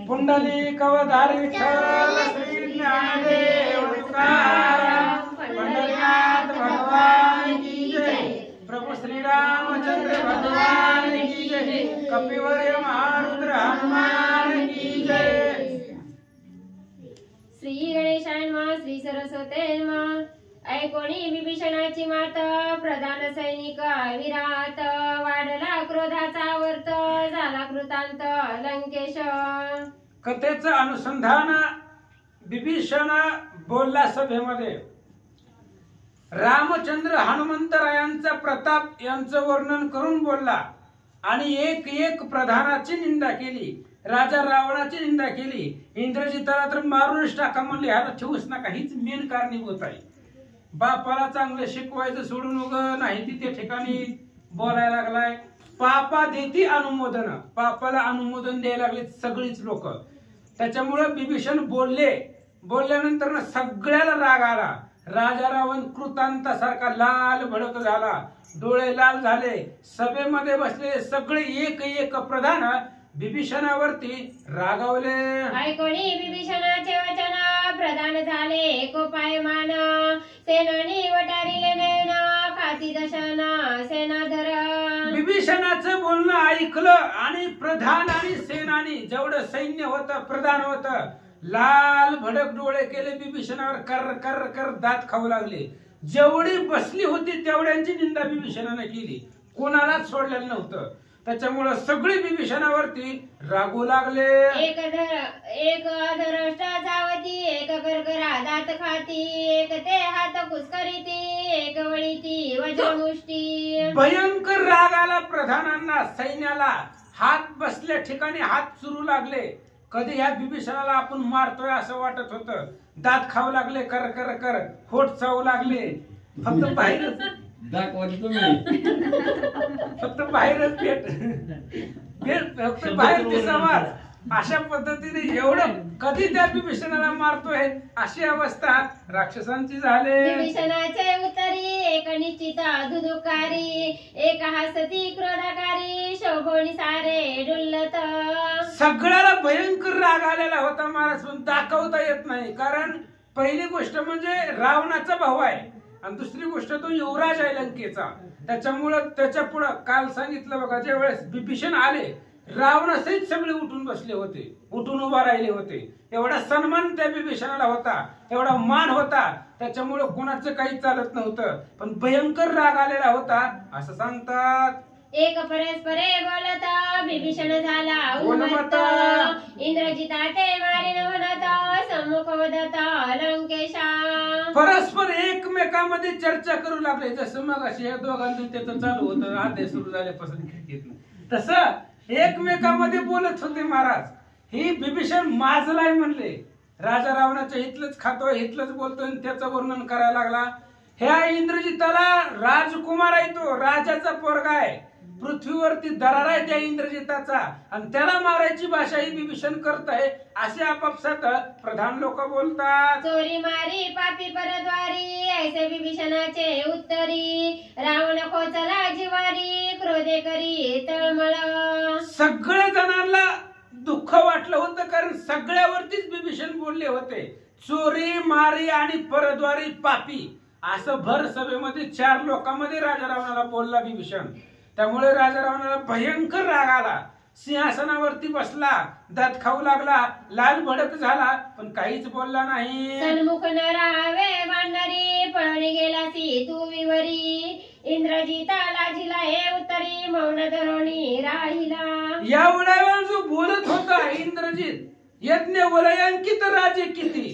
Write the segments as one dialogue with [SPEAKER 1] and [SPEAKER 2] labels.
[SPEAKER 1] पुंडलिक अवतार विठ्ठल श्री ज्ञानदेव तुकाराम पंढरीनाथ भगवान की जय। प्रभु श्री रामचंद्र भगवान की जय। कपिवर्य महारुद्र हनुमान की जय।
[SPEAKER 2] श्री गणेशाय नमः। श्री सरस्वते नमः। ऐकोणी विभीषणाची मात प्रधान सैनिक विराट वाढला क्रोधाचा वर्त झाला कृतांत लंकेश।
[SPEAKER 1] कथेचं अनुसंधान विभीषण बोलला सभेमध्ये। रामचंद्र हनुमंतरायांचा प्रताप यांचं वर्णन करून बोलला आणि एक एक प्रधानाची निंदा केली। राजा रावणाची निंदा केली। इंद्रजिताला तर मारूनच टाका म्हणले, ह्याला ठेवूच नका, हीच मेन कारणीभूत आहे। बापाला चांगलं शिकवायचं सोडून उग नाही ती त्या ठिकाणी बोलायला लागलाय। पापा देती अनुमोदन, पापाला अनुमोदन द्यायला लागले सगळीच लोक। त्याच्यामुळे विभीषण बोलल्यानंतर ना सगळ्याला राग आला। राजा रावण कृतांतासारखा लाल भडक झाला, डोळे लाल झाले। सभेमध्ये बसलेले सगळे एक एक प्रधान विभीषणावरती रागावले।
[SPEAKER 2] ऐकोणी विभीषणाचे वचन प्रधान झाले एकोपायमान। सेनानी वटारिले नयन खाती दशन सेनाधर।
[SPEAKER 1] विभीषणाचं बोलणं ऐकलं आणि प्रधान आणि सेनानी जेवढं सैन्य होतं प्रधान होतं लाल भडक डोळे केले। विभीषणावर कर कर कर दात खाऊ लागले। जेवढी बसली होती तेवढ्यांची निंदा विभीषणाने केली, कोणालाच सोडलेलं नव्हतं। त्याच्यामुळे सगळे विभीषणावरती रागू लागले।
[SPEAKER 2] एक अधरष्ट जावती एक करकरा दात खाती। एक ते हात कुस्करीती एक वळीती वज्रमुष्टी।
[SPEAKER 1] भयंकर राग आला प्रधानांना, सैन्याला। हात बसल्या ठिकाणी हात चुरू लागले। कधी ह्या विभीषणाला आपण मारतोय असं वाटत होतं। दात खाऊ लागले, कर कर कर होठ चावू लागले। फक्त बाहेरच
[SPEAKER 3] दाखवली तुम्ही,
[SPEAKER 1] फक्त बाहेरच फक्त बाहेर दिसावा अशा पद्धतीने एवढं कधी त्या विभीषणाला मारतोय अशी अवस्था राक्षसांची झाली।
[SPEAKER 2] विभीषणाचे उत्तरी एक निश्चित दुदुकारी। एक हसती क्रोधकारी शोभोनी सारे डुल्लत।
[SPEAKER 1] सगळ्याला भयंकर राग आलेला होता महाराज, पण दाखवता येत नाही। कारण पहिली गोष्ट म्हणजे रावणाचा भाऊ आहे आणि दुसरी गोष्ट तो युवराज आहे लंकेचा। त्याच्यामुळं त्याच्या पुढे काल सांगितलं बघा, ज्या वेळेस विभीषण आले रावणासहित सगळे उठून बसले होते, उठून उभा राहिले होते। एवढा सन्मान त्या विभीषणाला होता, एवढा मान होता, त्याच्यामुळे कोणाचं काही चालत नव्हतं। पण भयंकर राग आलेला होता असं सांगतात।
[SPEAKER 2] एक परस्परे बोलत विभीषण झाला उन्मत्त। इंद्रजिताते मारिन म्हणत सम्मुख वदत लंकेशा।
[SPEAKER 1] परस्पर एकमेकांमध्ये चर्चा करू लागले। जसं मग अशी या दोघांचं त्याचं चालू होतं आधे सुरू झाल्यापासून खिडकीत तसं एकमेकांमध्ये बोलत होते महाराज। ही विभीषण माजलाय म्हणले, राजा रावणाच्या हितलंच खातोय हितलंच बोलतोय आणि त्याचं वर्णन करायला लागला। ह्या इंद्रजिताला राजकुमार आहे, तो राजाचा पोरगा आहे, पृथ्वीवरती दरार आहे त्या इंद्रजिताचा आणि त्याला मारायची भाषा ही विभीषण करत आहे असे आपापसात प्रधान लोक बोलतात।
[SPEAKER 2] चोरी मारी पापी परद्वारी ऐसे विभीषणाचे उत्तरी। रावण खोचला जिवारी क्रोधे करी तळमळ।
[SPEAKER 1] सगळ्या जणांना दुःख वाटलं होतं, कारण सगळ्यावरतीच विभीषण बोलले होते। चोरी मारी आणि परद्वारी पापी असं भर सभेमध्ये 4 लोकांमध्ये राजा रावणाला बोलला विभीषण। त्यामुळे राजा रावणाला भयंकर राग आला। सिंहासनावरती बसला, दात खाऊ लागला, लाल भडक झाला, पण काहीच बोलला नाही।
[SPEAKER 2] सन्मुख न राहावे वानरी पळणी गेला ती तू विवरी। इंद्रजिता लाजिला हे उत्तरी मौन धरोणी राहिला।
[SPEAKER 1] एवढ्या वेळ जो बोलत होता इंद्रजित, यज्ञ वलयांकित राजे किती,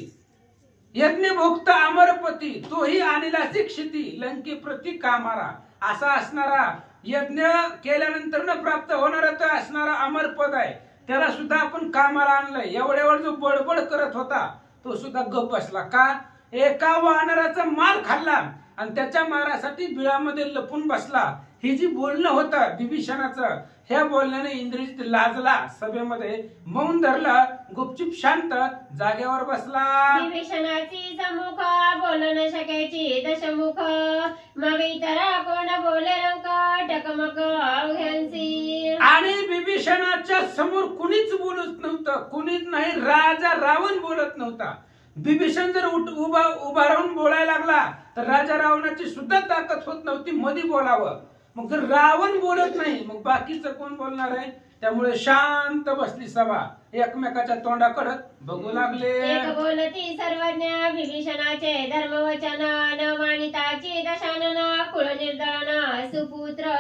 [SPEAKER 1] यज्ञ भोक्ता अमरपती, तोही आणला शिक्षिती लंके प्रति कामारा। असा असणारा यज्ञ केल्यानंतर न प्राप्त होणारा तर असणारा अमर पद आहे, त्याला सुद्धा आपण कामाला आणलंय। एवढ्यावर जो बडबड करत होता तो सुद्धा गप्प बसला। का? एका वानराचा मार खाल्ला आणि त्याच्या मारासाठी बिळामध्ये लपून बसला। ही जी बोलणं होतं विभीषणाचं, ह्या बोलण्याने इंद्रजित लाजला, सभेमध्ये मौन धरला, गुपचूप शांत जागेवर बसला.
[SPEAKER 2] विभीषणाची सम्मुख बोल न शक्याची दशमुख मग इतर कोण बोले रंक टकमक अवघ्यांसी.
[SPEAKER 1] आणि विभीषणाच्या समोर कुणीच बोलत नव्हतं, कुणीच नाही. राजा रावण बोलत नव्हता. विभीषण जर उभा राहून बोलायला लागला तर राजा रावणाची सुद्धा ताकद होत नव्हती मध्ये बोलावं. मग जर रावण बोलत नाही मग बाकीचं कोण बोलणार आहे. त्यामुळे शांत बसली सभा, एकमेकाच्या तोंडाकडे बघू लागले.
[SPEAKER 2] एक बोलती सर्वज्ञ विभीषणाचे धर्मवचन न मानिताची दशानन कुळ निर्दळन सुपुत्र.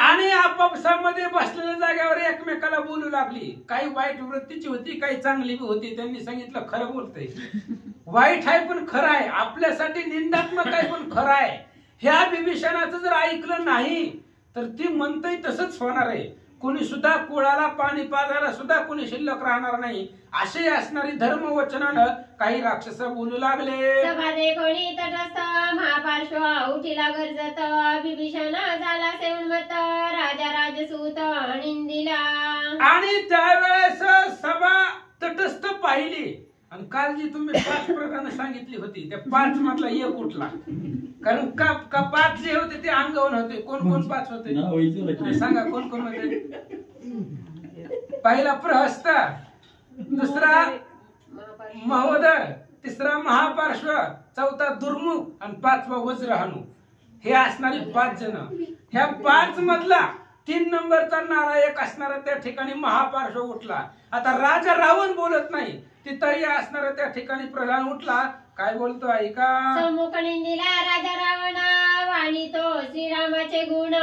[SPEAKER 1] आणि आपापसामध्ये बसलेल्या जागेवर एकमेकाला बोलू लागली. काही वाईट वृत्तीची होती, काही चांगली बी होती. त्यांनी सांगितलं खरं बोलतंय, वाईट आहे पण खरं आहे, आपल्यासाठी निंदात्मक आहे पण खरं आहे. ह्या विभीषणाचं जर ऐकलं नाही तर ती म्हणतंय तसंच होणार आहे. कोणी सुद्धा कुळाला पाणी पाजायला सुद्धा कोणी शिल्लक राहणार नाही. असे असणारी धर्मवचनानं काही राक्षस बोलू लागले.
[SPEAKER 2] सभादे कोणी तटस्थ महापार्श्व उठिला गरजत विभीषण झाला सेवन्मत राजा राजसूत निंदिला.
[SPEAKER 1] आणि त्यावेळेस सभा तटस्थ पाहिली. आणि काल जी तुम्ही 5 प्रकारे सांगितली होती त्या 5 मधला एक उठला. कारण का 5 जे होते ते अंगवण होते. कोण कोण 5 होते सांगा, कोण कोण होते. पहिला प्रहस्त, दुसरा महोदर, तिसरा महापार्श्व, चौथा दुर्मुख आणि 5वा वज्रहानू. हे असणारी 5 जण. ह्या 5 मधला 3 नंबरचा नारायक असणारा त्या ठिकाणी महापार्श्व उठला. आता राजा रावण बोलत नाही, तिथंही असणारा त्या ठिकाणी प्रधान उठला. काय बोलतो ऐका.
[SPEAKER 2] सम्मुख निंदिला राजा रावण वाणी तो श्रीरामाचे गुण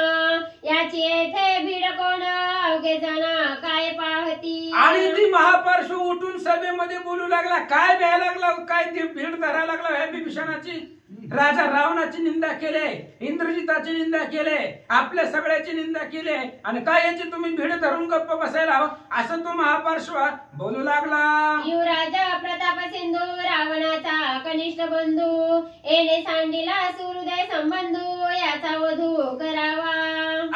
[SPEAKER 2] याची येथे भीड कोण अवघे जण काय पाहती.
[SPEAKER 1] आणि ती महापार्श्व उठून सभेमध्ये बोलू लागला. काय भ्यायला लागला, काय ती भीड धरायला लागला. ह्या विभीषणाची राजा रावणाची निंदा केले, इंद्रजिताची निंदा केले, आपल्या सगळ्याची निंदा केले. आणि काय याची तुम्ही भीड धरून गप्प बसायला हवं असं तो महापार्श्व बोलू लागला.
[SPEAKER 2] युवराज प्रताप सिंधू रावणाचा कनिष्ठ बंधू येणे सांडिला सुहृदय संबंधू याचा वधू करावा.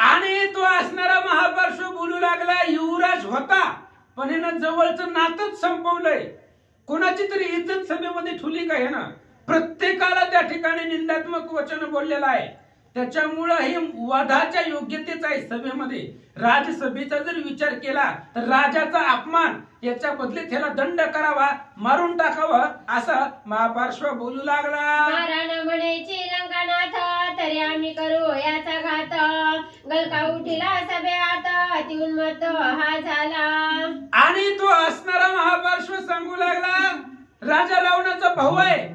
[SPEAKER 1] आणि तो असणारा महापार्श्व बोलू लागला. युवराज होता पण यानं जवळचं नातच संपवलंय. कोणाची तरी इज्जत सभेमध्ये ठुली का? हे ना प्रत्येकाला त्या ठिकाणी निंदात्मक वचन बोललेलं आहे. त्याच्यामुळं हे वधाच्या योग्यतेच आहे सभेमध्ये. राजसभेचा जर विचार केला तर राजाचा अपमान, याच्या बदले त्याला दंड करावा, मारून टाकावं असं महापार्श्व बोलू लागला.
[SPEAKER 2] मारण म्हणेची लंकानाथ तरी आम्ही करू याचा घात गलका उठिला सभेत अतिउन्मत्त हा झाला.
[SPEAKER 1] आणि तो असणारा महापार्श्व सांगू लागला राजा रावणाचा भाऊ आहे,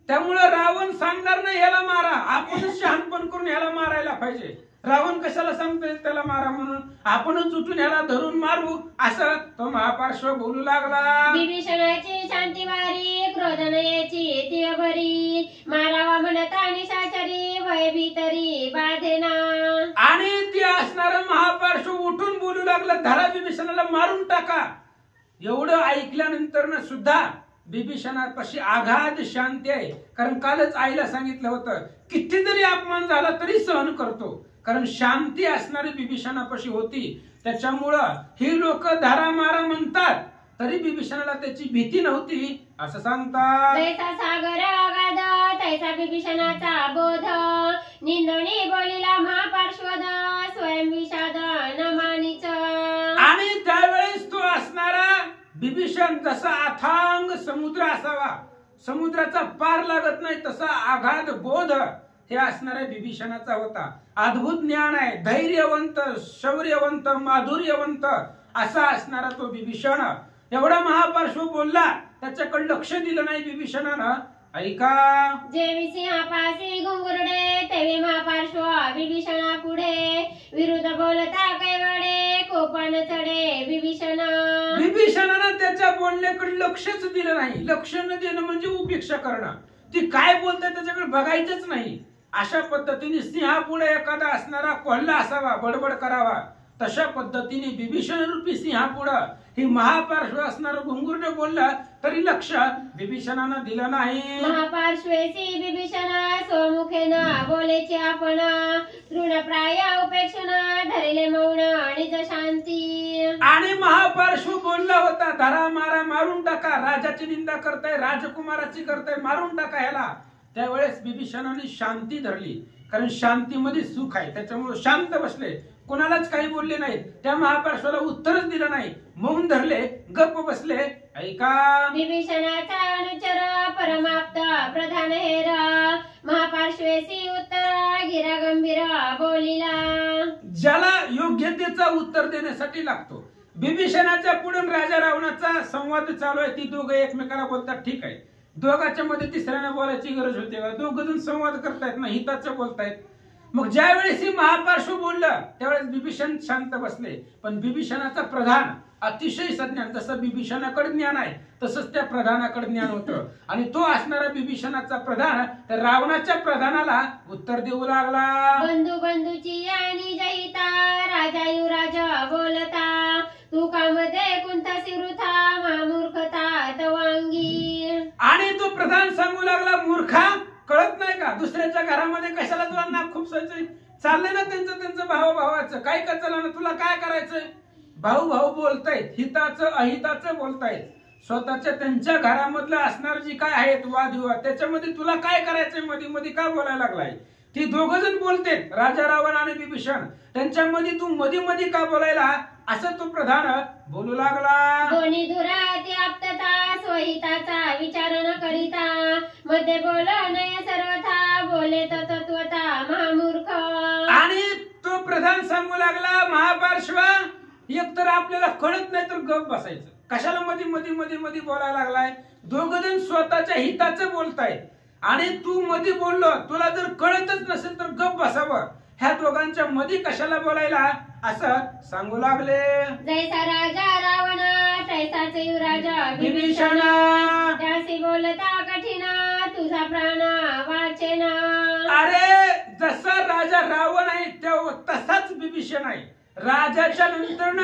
[SPEAKER 1] त्यामुळे रावण सांगणार नाही ह्याला मारा, आपणच शहाणपण करून ह्याला मारायला पाहिजे. रावण कशाला सांगतोय त्याला मारा म्हणून, आपणच उठून ह्याला धरून मारू असं तो महापार्श्व बोलू लागला.
[SPEAKER 2] विभीषणाची शांती वारी क्रोधनयाची तीव्र भरी मारावा म्हणता निशाचरी भय भीतरी बाधेना.
[SPEAKER 1] आणि ती असणारा महापार्श्व उठून बोलू लागला धरा विभीषणाला मारून टाका. एवढं ऐकल्यानंतर ना सुद्धा विभीषणापाशी आघात शांती आहे. कारण कालच आईला सांगितलं होतं किती जरी अपमान झाला तरी सहन करतो. कारण शांती असणारी विभीषणापाशी होती. त्याच्यामुळं ही लोक धारा मारा म्हणतात तरी विभीषणाला त्याची भीती नव्हती असं सांगतात.
[SPEAKER 2] तैसा सागर अगाध तैसा विभीषणाचा बोध निंदणी बोलिला महापार्श्वद स्वयं विषाद न मानिच.
[SPEAKER 1] आणि त्यावेळेस तो असणारा विभीषण जसा अथांग समुद्र असावा, समुद्राचा पार लागत नाही तसा आघात बोध हे असणाऱ्या विभीषणाचा होता. अद्भुत ज्ञान आहे, धैर्यवंत, शौर्यवंत, माधुर्यवंत असा असणारा तो विभीषण. एवढा महापार्श्व बोलला, त्याच्याकडे लक्ष दिलं नाही विभीषणानं. ऐका.
[SPEAKER 2] जेवी सिंहापासी घुंगुरडे तेवी महापार्श्व विभीषणा पुढे विरुद्ध बोलता कैवडे कोपण चढे विभीषण.
[SPEAKER 1] विभीषणानं त्याच्या बोलण्याकडे लक्षच दिलं नाही. लक्ष न देणं म्हणजे उपेक्षा करणं. ती काय बोलते त्याच्याकडे बघायचंच नाही. अशा पद्धतीने सिंहापुढे एखादा असणारा कोल्हा असावा, बडबड करावा, तशा पद्धतीने विभीषण रूपी सिंहापुढे ही महापार्श्व असणार घुंगुरने बोलला तरी लक्ष बिभीषणानं दिलं नाही.
[SPEAKER 2] महापार्श्वेसी बिभीषण स्वमुखेन बोलेचे आपण तृणप्राय उपेक्षण धरिले मौन निज शांती.
[SPEAKER 1] आणि महापार्श्व बोलला होता धरा मारा मारून टाका, राजाची निंदा करताय, राजकुमाराची करताय, मारून टाका ह्याला. त्यावेळेस बिभीषणाने शांती धरली, कारण शांतीमध्ये सुख आहे. त्याच्यामुळे शांत बसले, कोणालाच काही बोलले नाहीत. त्या महापार्श्वाला उत्तरच दिलं नाही, मौन धरले, गप्प बसले. ऐका,
[SPEAKER 2] विभीषणाचा अनुचर परमाप्त प्रधान हेर महापार्श्वेसी उत्तर गिरा गंभीर बोलिला.
[SPEAKER 1] ज्याला योग्यतेचा उत्तर देण्यासाठी लागतो. बिभीषणाच्या पुढे राजा रावणाचा संवाद चालू आहे. ती दोघं एकमेकाला बोलतात, ठीक आहे. दोघांच्या मध्ये तिसऱ्याने बोलायची गरज होते का? दोघं जण संवाद करतायत ना, हिताचं बोलतायत. मग ज्या वेळेस ही महापार्श्व बोललं त्यावेळेस बिभीषण शांत बसले. पण बिभीषणाचा प्रधान अतिशय सज्ञान, जसं बिभीषणाकडे ज्ञान आहे तसंच त्या प्रधानाकडे ज्ञान होतं. आणि तो असणारा बिभीषणाचा प्रधान त्या रावणाच्या प्रधानाला उत्तर देऊ लागला.
[SPEAKER 2] बंधू बंधूची आणि जहिता राजा युवराज बोलता तू कामध्ये कोणता सिवृथा महामूर्खता तवांगी.
[SPEAKER 1] आणि तो प्रधान सांगू लागला, मूर्खा, कळत नाही का दुसऱ्याच्या घरामध्ये कशाला तुला नाक खूपसायचंय? चाललंय ना त्यांचं भावाचं, काय का चला ना, तुला काय करायचंय? भाऊ भाऊ बोलतायत, हिताचं अहिताचं बोलतायत. स्वतःच्या त्यांच्या घरामधलं असणार जी काय आहेत वादविवाद, त्याच्यामध्ये तुला काय करायचंय? मध्ये मध्ये का बोलायला लागलाय? ती दोघं जण बोलतेत, राजा रावण आणि बिभीषण. त्यांच्यामध्ये तू मध्ये मध्ये का बोलायला? असं तो प्रधान बोलू लागला.
[SPEAKER 2] दोन्ही धुराती आप्तता स्वहिताचा विचार न करिता मध्ये बोल नय सर्वथा बोले तत्वता महामूर्ख.
[SPEAKER 1] आणि तो प्रधान सांगू लागला, महापार्श्वा, एक तर आपल्याला कळत नाही तर गप बसायचं. कशाला मध्ये मध्ये मध्ये मध्ये बोलायला लागलाय? दोघं जण स्वतःच्या हिताचं बोलतायत आणि तू मध्ये बोललो, तुला जर कळतच नसेल तर गप बसावं. ह्या दोघांच्या मध्ये कशाला बोलायला? असं सांगू लागले.
[SPEAKER 2] जैसा राजा रावण तैसाच युवराज
[SPEAKER 1] बिभीषण,
[SPEAKER 2] त्यासी बोलता कठीण तुझा प्राण वाचेना.
[SPEAKER 1] अरे जसा राजा रावण आहे तसाच बिभीषण आहे. राजाच्या नंतर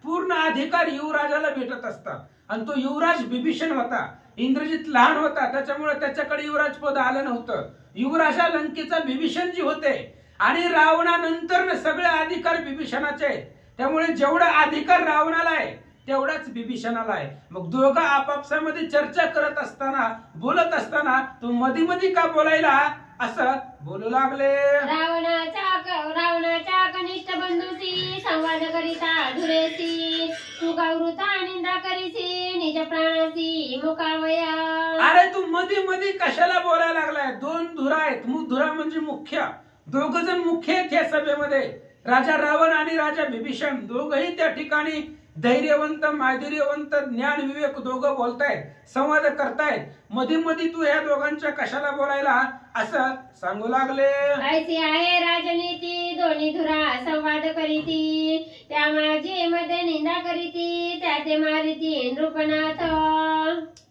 [SPEAKER 1] पूर्ण अधिकार युवराजाला भेटत असतात. आणि तो युवराज बिभीषण होता. इंद्रजित लहान होता, त्याच्यामुळे त्याच्याकडे युवराज पद आलं नव्हतं. युवराजा लंकेचा बिभीषण जी होते आणि रावणानंतर सगळे अधिकार बिभीषणाचे आहेत. त्यामुळे जेवढा अधिकार रावणाला आहे तेवढाच बिभीषणाला आहे. मग दोघं आपापसामध्ये चर्चा करत असताना, बोलत असताना तू मध्ये मध्ये का बोलायला? असं बोलू लागले.
[SPEAKER 2] रावणाच्या कनिष्ठ बंधूसी संवाद करिता धुरेसी तू गौरता निंदा करीसी निज प्राणासी मुकावया.
[SPEAKER 1] अरे तू मध्ये मध्ये कशाला बोलायला लागलाय? दोन धुरा आहेत. धुरा म्हणजे मुख्य. दोघ जण मुख्य आहेत या सभेमध्ये. राजा रावण आणि राजा बिभीषण दोघही त्या ठिकाणी धैर्यवंत, माधुर्यवंत, ज्ञान विवेक दोघं बोलतायत, संवाद करतायत. मध्ये मध्ये तू ह्या दोघांच्या कशाला बोलायला? असं सांगू लागले.
[SPEAKER 2] ऐसी आहे राजनीती दोन्ही धुरा संवाद करीती त्या माझी मध्ये निंदा करीती त्या ते मारिती नृपनाथ.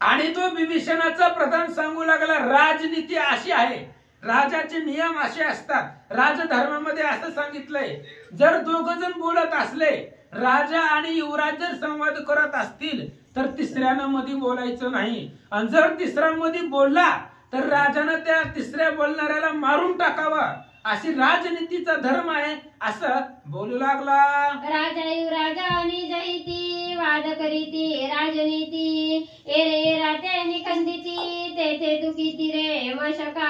[SPEAKER 1] आणि तो बिभीषणाचा प्रधान सांगू लागला, राजनीती अशी आहे, राजाचे नियम असे असतात. राजधर्मामध्ये असं सांगितलंय, जर दोघ जण बोलत असले, राजा आणि युवराज जर संवाद करत असतील तर तिसऱ्यानं मध्ये बोलायचं नाही. आणि जर तिसरा मध्ये बोलला तर राजानं त्या तिसऱ्या बोलणाऱ्याला मारून टाकावं. अशी राजनीतीचा धर्म आहे, असं बोलू लागला.
[SPEAKER 2] राजा युवराजानी जहिती वाद करीती राजनीती एरे राते निखंदिती तेथे दुखीती रे मशका.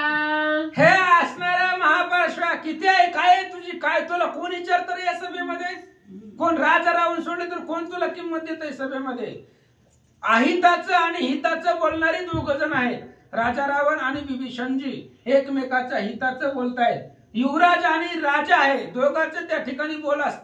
[SPEAKER 1] हे असणारा महापार्श्वा किती आहे? काय तुझी? काय तुला कोण विचारतं या सभेमध्ये? कोण? राजा रावण सोडले तर कोण तुला किंमत देत सभेमध्ये? अहिताचं आणि हिताचं बोलणारे दोघ जण आहेत. राजा रावण आणि बिभीषणजी एकमेकाच्या हिताचं बोलतायत. युवराज आणि राजा आहे, दोघांचं त्या ठिकाणी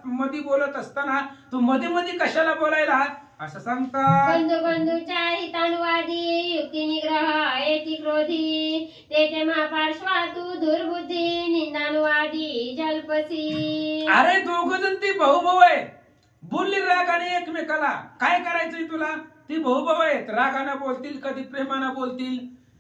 [SPEAKER 1] मध्ये बोलत असताना तू मध्ये मध्ये कशाला बोलायला? असं सांगतात.
[SPEAKER 2] बंधू बंधूच्या हितानुवादी युक्ती निग्रह येती क्रोधी तेथे महापार्श्वा तू दुर्बुद्धी निंदानुवादी जल्पसी.
[SPEAKER 1] अरे दोघ जण ती भाऊ आहेत, बोलली रागाने एकमेकाला. काय करायचंय तुला? ती भाऊ आहेत, रागाने बोलतील, कधी प्रेमाने बोलतील,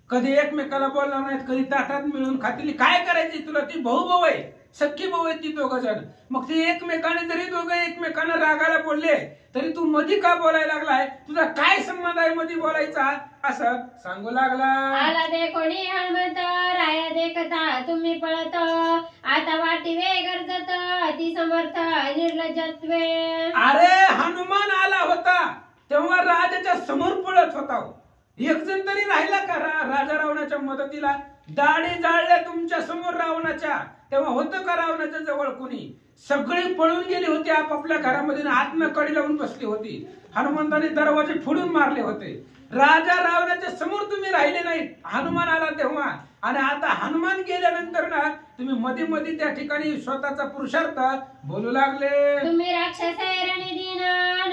[SPEAKER 1] कधी एकमेकाला बोलणार नाहीत, कधी ताटात मिळून खातील. काय करायची तुला? ती भाऊ आहे. सख्खी भाऊ आहेत ती दोघ जण. मग ते एकमेकाने जरी दोघं एकमेकांना रागाला बोलले तरी तू मधी का बोलायला लागलाय, तुझा काय संबंध आहे मधी बोलायचा, असं सांगू लागला.
[SPEAKER 2] आला दे कोणी हनुमंत राया देखता तुम्ही पळत, आता वाटी वे गरजत ती समर्थ निर्लज्जत्वे.
[SPEAKER 1] अरे हनुमान आला होता तेव्हा राजाच्या समोर पळत होता. एक जण तरी राहिला का राजा रावणाच्या मदतीला? दाढी जाळल्या तुमच्या समोर रावणाच्या, तेव्हा होतं का रावणाच्या जवळ कोणी? सगळी पळून गेली होती आपापल्या घरामध्ये, आत्म कडी लावून बसली होती. हनुमंताने दरवाजे फोडून मारले होते. राजा रावणाच्या समोर तुम्ही राहिले नाहीत हनुमान आला तेव्हा. आणि आता हनुमान गेल्यानंतर ना तुम्ही मध्ये मध्ये त्या ठिकाणी स्वतःचा पुरुषार्थ बोलू लागले.
[SPEAKER 2] तुम्ही राक्षस रणदीन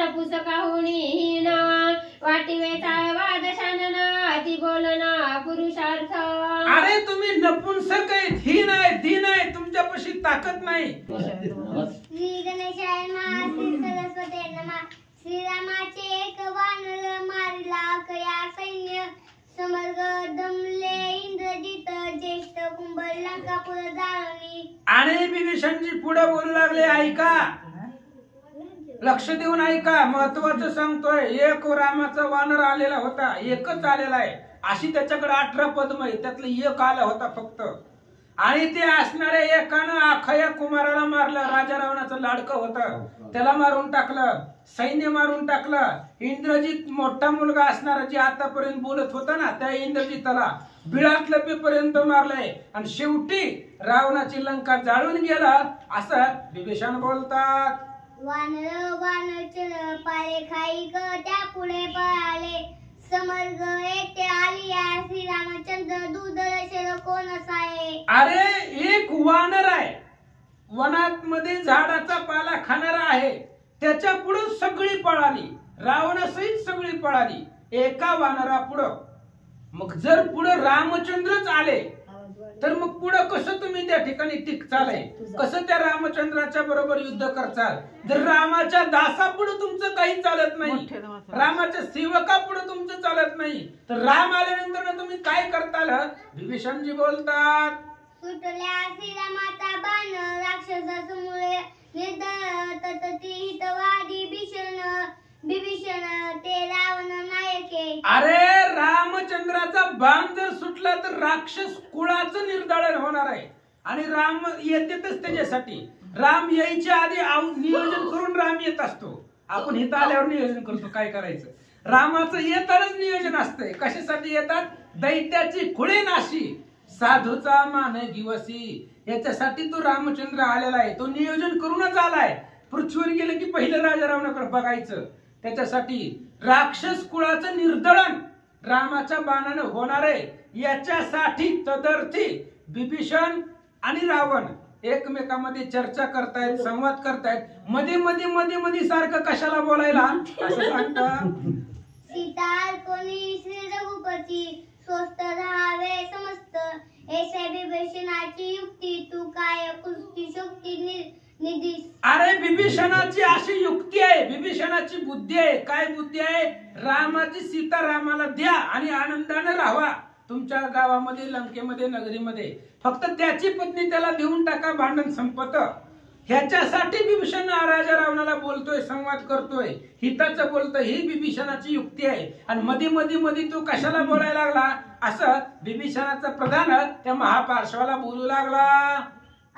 [SPEAKER 2] नपुसकाहुनी हीन, वाटिवेचा वादशानन अति बोलना पुरुषार्थ.
[SPEAKER 1] अरे तुम्ही नपुंसक आहेत, हीन आहे, दीन आहे, तुमच्यापाशी ताकद नाही.
[SPEAKER 4] श्री गणेशाय नमः, श्री सरस्वती नमः. श्रीरामाचे एक वानर मारला कया सैन्य, समर्ग दमले इंद्रजित ज्येष्ठ कुंभर लंकापुर जाळणी.
[SPEAKER 1] आणि विभीषणजी पुढे बोलू लागले, ऐका, लक्ष देऊन ऐका, महत्वाचं सांगतोय. एक रामाचा वानर आलेला होता, एकच आलेला आहे. अशी त्याच्याकडे 18 पद्म आहे, त्यातलं एक आला होता फक्त. आणि ते असणाऱ्या एकानं अखया कुमाराला मारलं. राजा रावणाचं लाडकं होतं, त्याला मारून टाकलं, सैन्य मारून टाकलं. इंद्रजित मोठा मुलगा असणारा जे आतापर्यंत बोलत होता ना, त्या इंद्रजिताला बिळात लपेपर्यंत मारलंय. आणि शेवटी रावणाची लंका जाळून गेला, असं विभीषण बोलतात.
[SPEAKER 4] वानर वानर पाले खाई ग त्या पुढे पळाले, समर्ग एकटे आलिया श्रीरामचंद्र दूरदर्शन कोण असाये.
[SPEAKER 1] अरे एक वानर आहे, वनात मध्ये झाडाचा पाला खाणारा आहे, त्याच्या पुढे सगळी पळाली, रावणासहित सगळी पळाली एका वानरा पुढं. मग जर पुढे रामचंद्रच आले तर मग पुढे कसं तुम्ही त्या ठिकाणी टिकचाल, कसं त्या रामचंद्राच्या बरोबर युद्ध करचाल? जर रामाच्या दासापुढे तुमचं काही चालत नाही, रामाच्या सेवकापुढे तुमचं चालत नाही, तर राम आल्यानंतर ना तुम्ही काय करताल? विभीषणजी बोलतात.
[SPEAKER 4] सुटल्या श्रीरामाचा बाण राक्षसासमोर निर्दयितवादी विभीषण ते रावण नायके.
[SPEAKER 1] अरे रामचंद्राचा बाण जर सुटला तर राक्षस कुळाचं निर्दाळण होणार आहे. आणि राम येतेच त्याच्यासाठी. राम यायच्या आधी नियोजन करून राम येत असतो. आपण इथं आल्यावर नियोजन करतो काय करायचं. रामाचं येताच नियोजन असतंय. कशासाठी येतात? दैत्याची खुळे नाशी साधूचा मान दिवसी, याच्यासाठी तो रामचंद्र आलेला आहे. तो नियोजन करूनच आलाय. पृथ्वीवर गेलं की पहिलं राजा रावणाकडे बघायचं. त्याच्यासाठी राक्षस कुळाचं निर्दळन रामाच्या बाणानं होणार आहे. याच्यासाठी तदर्थी विभीषण आणि रावण एकमेकांमध्ये चर्चा करतायत, संवाद करतायत. मध्ये मध्ये मध्ये मध्ये सारखं कशाला बोलायला असं सांगतात.
[SPEAKER 4] सीता कोणी श्री रघुपती स्वस्त राहावे समस्त, ऐसे विभीषणाची युक्ती तू काय कुस्ती शक्ती निधी.
[SPEAKER 1] अरे विभीषणाची अशी युक्ती आहे, विभीषणाची बुद्धी आहे. काय बुद्धी आहे? रामाची सीता रामाला द्या आणि आनंदाने राहा तुमच्या गावामध्ये, लंकेमध्ये, नगरीमध्ये. फक्त त्याची पत्नी त्याला देऊन टाका, भांडण संपत. ह्याच्यासाठी विभीषण राजा रावणाला बोलतोय, संवाद करतोय, हिताचं बोलतोय. ही विभीषणाची युक्ती आहे. आणि मध्ये मध्ये मध्ये तो कशाला बोलायला लागला असं विभीषणाचा प्रधान त्या महापार्श्वाला बोलू लागला.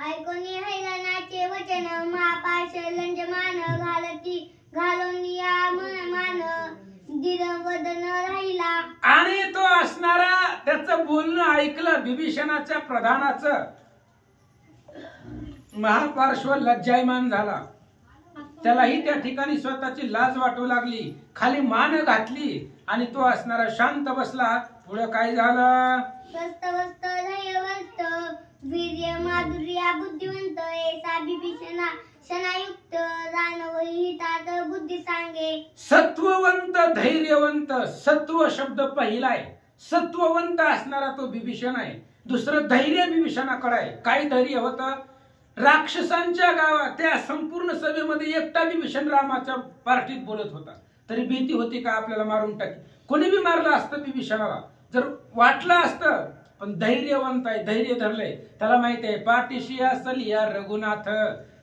[SPEAKER 4] ऐकोनी हैराणाचे वचन महापार्श लंजमान घालून या मान दिरवदन राहिला.
[SPEAKER 1] आणि तो असणारा त्याचं बोलणं ऐकलं विभीषणाच्या प्रधानाचं. महापार्श्व लज्जायमान झाला. त्यालाही त्या ठिकाणी स्वतःची लाज वाटू लागली. खाली मान घातली आणि तो असणारा शांत बसला. पुढे काय झालं?
[SPEAKER 4] स्वस्त वस्त धैर्यवंत वीर्य माधुर्या बुद्धिवंत ऐसा विभीषणा क्षणायुक्त दानव हितात बुद्धी सांगे.
[SPEAKER 1] सत्ववंत, धैर्यवंत. सत्व शब्द पहिलाय. सत्ववंत असणारा तो विभीषण आहे. दुसरं धैर्य विभीषणाकडे आहे. काय धैर्य होतं? राक्षसांच्या गावात त्या संपूर्ण सभेमध्ये एकटा विभीषण रामाच्या पार्टीत बोलत होता. तरी भीती होती का आपल्याला मारून टाकी? कोणी बी मारलं असतं विभीषणाला. जर वाटलं असतं पण धैर्यवंत आहे, धैर्य धरलंय. त्याला माहिती आहे पाठीशी असल या रघुनाथ,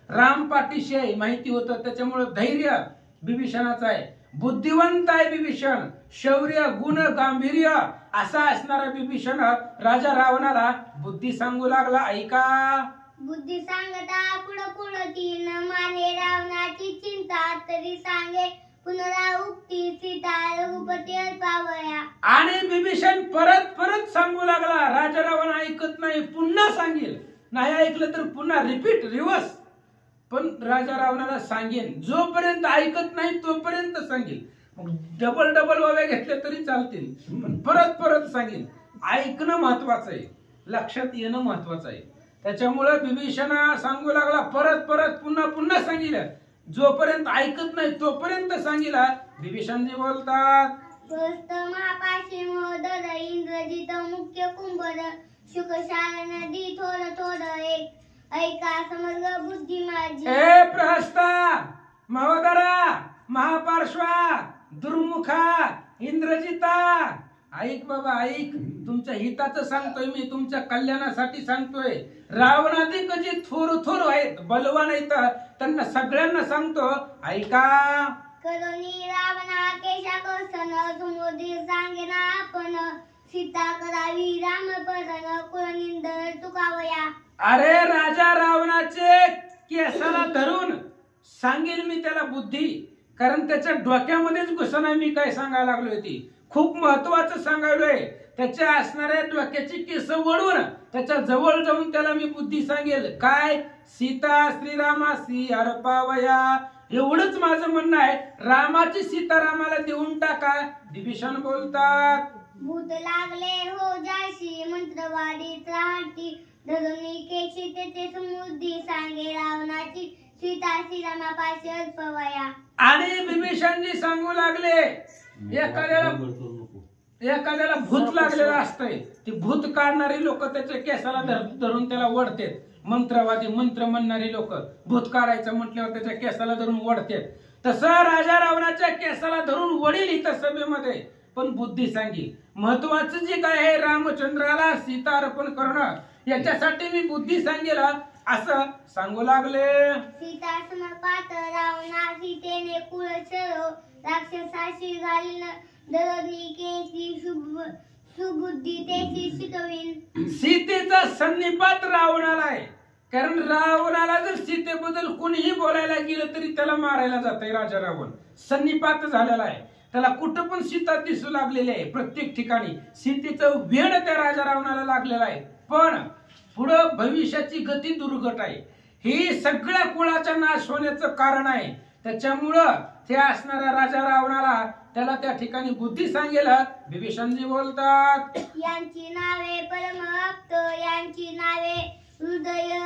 [SPEAKER 1] राम पाठीशी आहे माहिती होतं, त्याच्यामुळे धैर्य बिभीषणाचं आहे. बुद्धिवंत आहे बिभीषण, शौर्य गुण गांभीर्य असा असणारा बिभीषण राजा रावणाला बुद्धी सांगू लागला. ऐका,
[SPEAKER 4] बुद्धी सांगता पुढं पुढं तीन माने रावणाची चिंता, तरी सांगे पुनरावृत्ती सीता रघुपती अल्पावया.
[SPEAKER 1] आणि बिभीषण परत परत सांगू लागला. राजा रावण ऐकत नाही, पुन्हा सांगेल, नाही ऐकलं तर पुन्हा रिपीट रिवर्स. पण राजा रावणाला सांगेन, जोपर्यंत ऐकत नाही तोपर्यंत सांगेल. मग डबल डबल वाव्या घेतल्या तरी चालतील, पण परत परत सांगेल. ऐकणं महत्वाचं आहे, लक्षात येणं महत्वाचं आहे. त्याच्यामुळे बिभीषणा सांगू लागला, परत परत पुन्हा पुन्हा सांगितलं, जोपर्यंत ऐकत नाही तोपर्यंत सांगितला. बिभीषणजी बोलतात,
[SPEAKER 4] स्वस्त महापाशी महोदर इंद्रजित मुख्य कुंभर, शुकशाल नदी थोर थोर एक, ऐका समग्र बुद्धी माझी.
[SPEAKER 1] ए प्रहस्ता, महोदरा, महापार्श्वा, दुर्मुखा, इंद्रजिता, ऐक बाबा ऐक, तुमच्या हिताचं सांगतोय मी, तुमच्या कल्याणासाठी सांगतोय. रावणाधिक जे थोर थोर आहेत, बलवान आहेत, त्यांना सगळ्यांना सांगतो, ऐका.
[SPEAKER 4] करोनी रावणा केशा कौसन, समुद्री सांगेना आपण, सीता करावी राम परण, कुळनिंदर चुकावया.
[SPEAKER 1] अरे राजा रावणाचे केसाला धरून सांगेल मी त्याला बुद्धी, कारण त्याच्या डोक्यामध्येच घुसना मी काय सांगायला लागलो होती. खूप महत्वाचं सांगायलोय. त्याच्या असणाऱ्या डोक्याची केस वळून त्याच्या जवळ जाऊन त्याला मी बुद्धी सांगेल. काय? सीता श्रीरामासी अर्पावया, एवढंच माझं म्हणणं आहे. रामाची सीता रामाला देऊन टाका. बिभीषण बोलतात,
[SPEAKER 4] भूत लागले हो जाशी, मंत्रवादीत राहती, धरुणी केशी तेथे समुद्री सांगे, रावणाची सीता श्रीरामापाशी अल्पवया.
[SPEAKER 1] आणि बिभीषणजी सांगू लागले, एखाद्याला भूत लागलेलं असतंय, ती भूत काढणारी लोक त्याच्या केसाला धरून त्याला वडतात. मंत्रवादी, मंत्र म्हणणारी लोक भूत काढायचं म्हटल्यावर त्याच्या केसाला धरून वडतात. तसं राजा रावणाच्या केसाला धरून वडील इथं सभेमध्ये, पण बुद्धी सांगी. महत्वाचं जे काय आहे, रामचंद्राला सीता अर्पण करणं, याच्यासाठी मी बुद्धी सांगेल असं सांगू लागले.
[SPEAKER 4] सीता समपात रावणा सीतेने कुळ चरो, राक्षसाशी घालीन धरुणी केशी सुबुद्धी तेची शिकवीन.
[SPEAKER 1] सीतेचा सन्निपात रावणाला आहे, कारण रावणाला जर सीतेबद्दल कोणीही बोलायला गेलं तरी त्याला मारायला जातंय राजा रावण. सन्निपात झालेला आहे, त्याला कुठं पण सीता दिसू लागलेली आहे. प्रत्येक ठिकाणी सीतेचं वेड त्या राजा रावणाला लागलेलं आहे. पण पुढं भविष्याची गती दुर्घट आहे. ही सगळ्या कुळाचा नाश होण्याचं कारण आहे. त्याच्यामुळं ते असणाऱ्या राजा रावणाला त्याला त्या ठिकाणी बुद्धी सांगेल. बिभीषणजी बोलतात,
[SPEAKER 4] यांची नावे परमभक्त, यांची नावे हृदय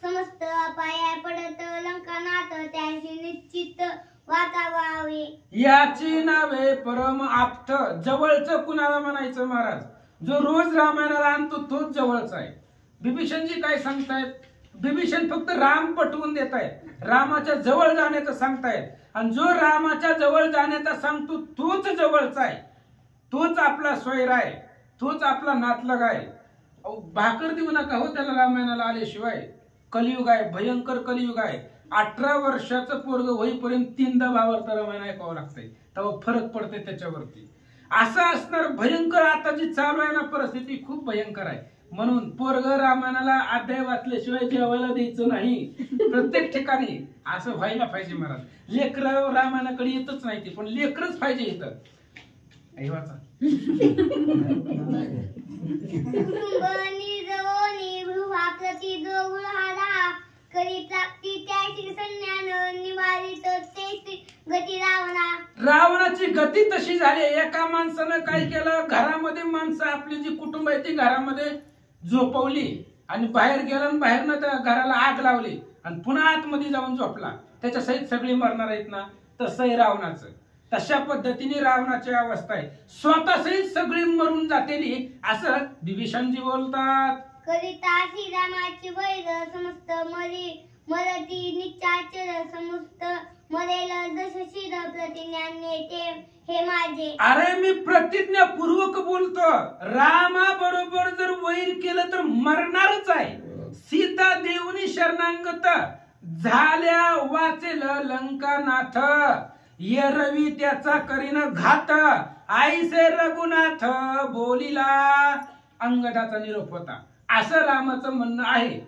[SPEAKER 4] समस्त, पाया पडत लंकानाथ, त्यांची निश्चित वातावावे.
[SPEAKER 1] याची नावे परम आप्त, जवळचं कुणाला म्हणायचं महाराज? जो रोज रामायणाला आणतो तोच जवळचा आहे. बिभीषणजी काय सांगतायत? बिभीषण फक्त राम पटवून देत आहेत, रामाच्या जवळ जाण्याचं सांगतायत. आणि जो रामाच्या जवळ जाण्याचा सांगतो तोच जवळचा आहे, तोच आपला स्वैर आहे, तोच आपला नातलग आहे. भाकर देऊ नका हो त्याला रामायणाला आल्याशिवाय. कलियुग आहे, भयंकर कलियुग आहे. 18 वर्षाचं पोरग होईपर्यंत 3दा भावार्थ रामायण ऐकावं लागतंय, तेव्हा फरक पडते त्याच्यावरती. असं असणार भयंकर. आता जी चालू आहे ना परिस्थिती, खूप भयंकर आहे. म्हणून पोरग रामायणाला अध्याय वाचल्याशिवाय जेवायला द्यायचं नाही. प्रत्येक ठिकाणी असं व्हायला पाहिजे महाराज. लेकरं रामायणाकडे येतच नाही ते, पण लेकरच पाहिजे इथं. ऐवाचा
[SPEAKER 4] कुटुंब निजवोनी गृहा प्रति जो गृहारा, करी प्राप्ती त्याची संज्ञान, निवारित तेची गती रावणा.
[SPEAKER 1] रावणाची गती तशी झाली. एका माणसानं काय केलं, घरामध्ये माणसं आपली जी कुटुंब आहे ती घरामध्ये झोपवली आणि बाहेर गेला आणि बाहेरनं त्या घराला आग लावली आणि पुन्हा आतमध्ये जाऊन झोपला. त्याच्या सहित सगळी मरणार आहेत ना, तसंही रावणाचं. तशा पद्धतीने रावणाची अवस्था आहे, स्वतः सहित सगळी मरून जातेली असं बिभीषणजी बोलतात.
[SPEAKER 4] करिता श्रीरामाची वैर समस्त मरी, मरती निचाचर समस्त मरेल जस शिर प्रतिज्ञाने ते हे माझे.
[SPEAKER 1] अरे मी प्रतिज्ञापूर्वक बोलतो, रामा बरोबर जर वैर केलं तर मरणारच आहे. सीता देवनी शरणांगत झाल्या वाचेल लंकानाथ, येरवी त्याचा करीन घात, आईसे रघुनाथ बोलिला. अंगदाचा निरोप होता. असं रामाचं म्हणणं आहे.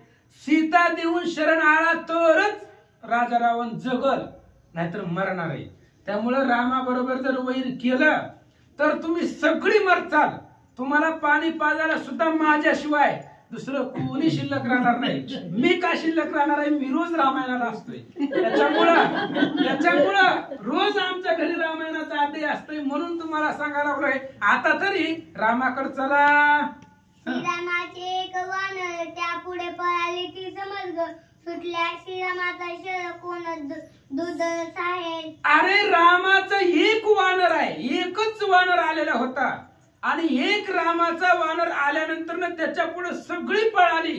[SPEAKER 1] सीता देऊन शरण आला तरच राजा रावण जगल, नाहीतर मरणार आहे. त्यामुळं रामाबरोबर जर वैर केलं तर तुम्ही सगळी मरचाल. तुम्हाला पाणी पाजायला सुद्धा माझ्याशिवाय दुसरं कोणी शिल्लक राहणार नाही. मी का शिल्लक राहणार आहे? मी रोज रामायणाला असतोय. त्याच्यामुळं रोज आमच्या घरी रामायणाचा अध्याय असतोय. म्हणून तुम्हाला सांगायला लागलोय, आता तरी रामाकडे चला.
[SPEAKER 4] श्रीरामाचे एक वानर त्या पुढे पळाले ती समज सुटल्या. श्रीरामाचा शर कोण दूध साहेब.
[SPEAKER 1] अरे रामाचा एक वानर आहे, एकच वानर आलेला होता आणि एक रामाचा वानर आल्यानंतर ना त्याच्या पुढे सगळी पळाली.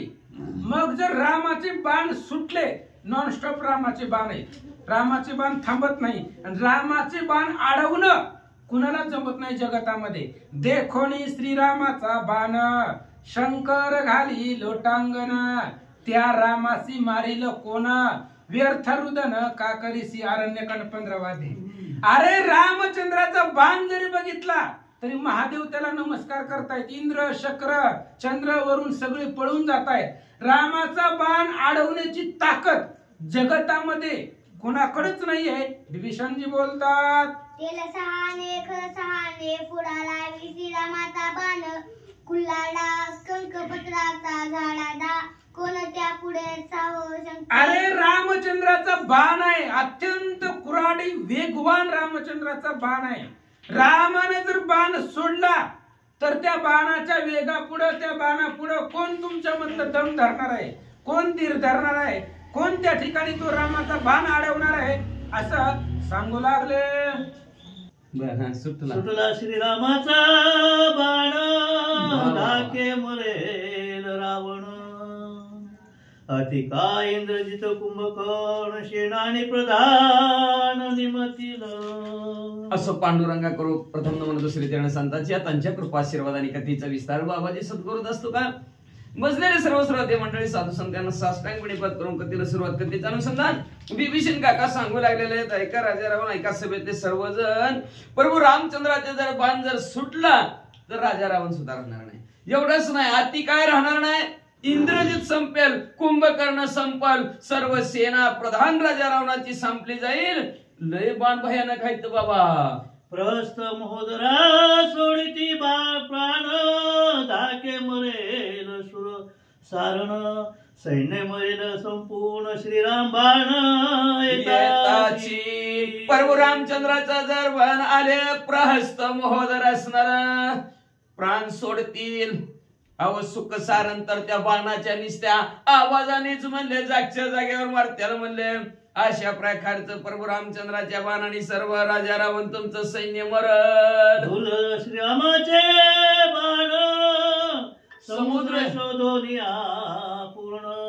[SPEAKER 1] मग जर रामाचे बाण सुटले, नॉनस्टॉप रामाचे बाण आहे, रामाचे बाण थांबत नाही. आणि रामाचे बाण अडवणं कुणाला जमत नाही जगतामध्ये. देखोनी श्रीरामाचा बाण शंकर घाली लोटांगण, त्या रामासी मारिल कोण व्यर्थ रुदन का करीसी. अरण्यकांड 15 अरे रामचंद्राचा बाण जरी बघितला तरी महादेव त्याला नमस्कार करतायत. इंद्र शक्र चंद्र वरून सगळे पळून जात आहेत. रामाचा बाण अडवण्याची ताकद जगतामध्ये कोणाकडेच नाहीये. विभीषणजी बोलतात,
[SPEAKER 4] तेल सहाने खर सहाने फुडाला श्रीरामाचा बाण कुल्हाडा कंकपत्राचा झाडाडा कोणत्या पुढे साहो शंकर.
[SPEAKER 1] अरे रामचंद्राचा बाण आहे, अत्यंत कुऱ्हाडी वेगवान रामचंद्राचा बाण आहे. रामाने जर बाण सोडला तर त्या बाणाच्या वेगापुढे, त्या बाणापुढे कोण तुमच्या मधलं दम धरणार आहे, कोण धीर धरणार आहे, कोण त्या ठिकाणी तो रामाचा बाण अडवणार आहे, असं सांगू लागले.
[SPEAKER 5] सुटला श्रीरामाचा बाण धाके मरेल रावण. अतिका इंद्रजित कुंभकर्ण सेनानी प्रधान निमतील.
[SPEAKER 3] असं पांडुरंगा करू प्रथम नमन दुसरे चरण संतांच्या त्यांच्या कृपाशीर्वादाने कथेचा विस्तार बाबाजी सद्गुरूत असतो का. बसलेले सर्व श्रोते मंडळी साधू संतांना साष्टांग प्रणिपात करून कथेला सुरुवात कथेचं अनुसंधान विभीषण काका सांगू लागलेले आहेत. ऐका राजा रावण, ऐका सभेतले सर्वजण. प्रभू रामचंद्राचे जर बाण जर सुटला तर राजा रावण सुद्धा राहणार नाही. एवढंच नाही, अति काय राहणार नाही. इंद्रजित संपेल, कुंभकर्ण संपल, सर्व सेना प्रधान राजा रावणाची संपली जाईल. लय बाण भयानक आहेत बाबा.
[SPEAKER 5] प्रस्थ महोदरा सोडिती बाळ प्राण धाके मरेल सुर सारण. सैन्य मरेल संपूर्ण श्रीराम बाण
[SPEAKER 3] येताची. प्रभू रामचंद्राचा जर बाण आले प्रहस्त महोदर असणार प्राण सोडतील. अव सुख सारण तर त्या बाणाच्या निस्त्या आवाजानेच म्हणले, जागच्या जागेवर मारत्याला म्हणले. अशा प्रकारचं प्रभू रामचंद्राच्या बाणाने सर्व राजा रावण तुमचं सैन्य मरल.
[SPEAKER 5] श्रीरामाचे बाण समुद्र शोधोनिया पूर्ण.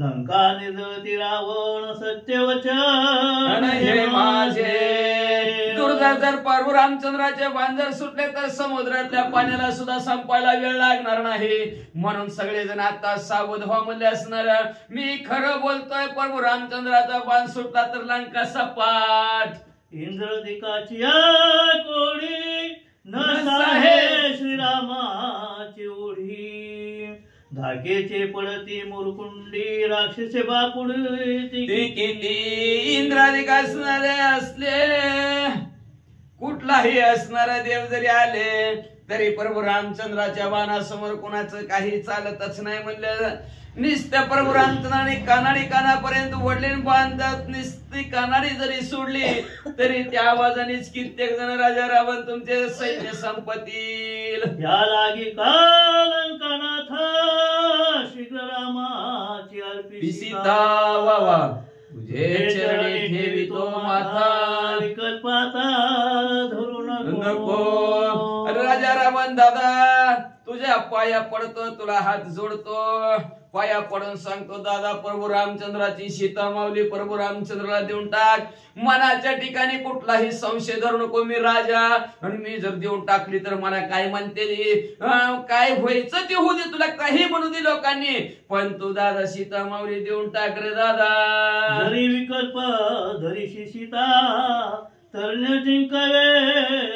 [SPEAKER 5] लंका निर्जती रावण सत्यवचन
[SPEAKER 3] हे माझे. दुर्धर जर प्रभू रामचंद्राचे बाण जर सुटले तर समुद्रातल्या पाण्याला सुद्धा संपायला वेळ लागणार नाही. म्हणून सगळेजण आता सावध व्हा म्हणले असणार. मी खरं बोलतोय, प्रभू रामचंद्राचा बाण सुटला तर लंका सपाट.
[SPEAKER 5] इंद्रदिकाची कोडी नसाहे श्रीरामाची ओढी. धाकेचे पडती मुरकुंडी राक्षसे बापुडी.
[SPEAKER 3] किती इंद्रादिक असणारे असले, कुठलाही असणारा देव जरी आले तरी प्रभू रामचंद्राच्या बाणासमोर कुणाचं काही चालतच नाही म्हणलं. निस्त्या प्रभू रामचंद्राने कानाडी कानापर्यंत वडले बांधतात. निस्ती कानाडी जरी सोडली तरी त्या आवाजानेच कित्येक जण राजा रावण तुमचे सैन्य संपतील.
[SPEAKER 5] या लागी कालंकनाथ शीघ्र रामाची अर्पी
[SPEAKER 3] सीता वावा तुझे चरणी ठेवितो माथा.
[SPEAKER 5] विकल्पाता धरू नको.
[SPEAKER 3] राजा रावण दादा तुझ्या पाया पडतो, तुला हात जोडतो. पाया पडून सांगतो दादा, प्रभू रामचंद्राची सीता माऊली प्रभू रामचंद्राला देऊन टाक. मनाच्या ठिकाणी कुठलाही संशय धरू नको. मी राजा आणि मी जर देऊन टाकली तर मला काय म्हणते, काय व्हायचं ते होऊ दे, तुला काही म्हणू दे लोकांनी, पण तू दादा सीता माऊली देऊन टाक रे दादा.
[SPEAKER 5] जरी विकल्प धरीशी सीता तरण्य जिंकावे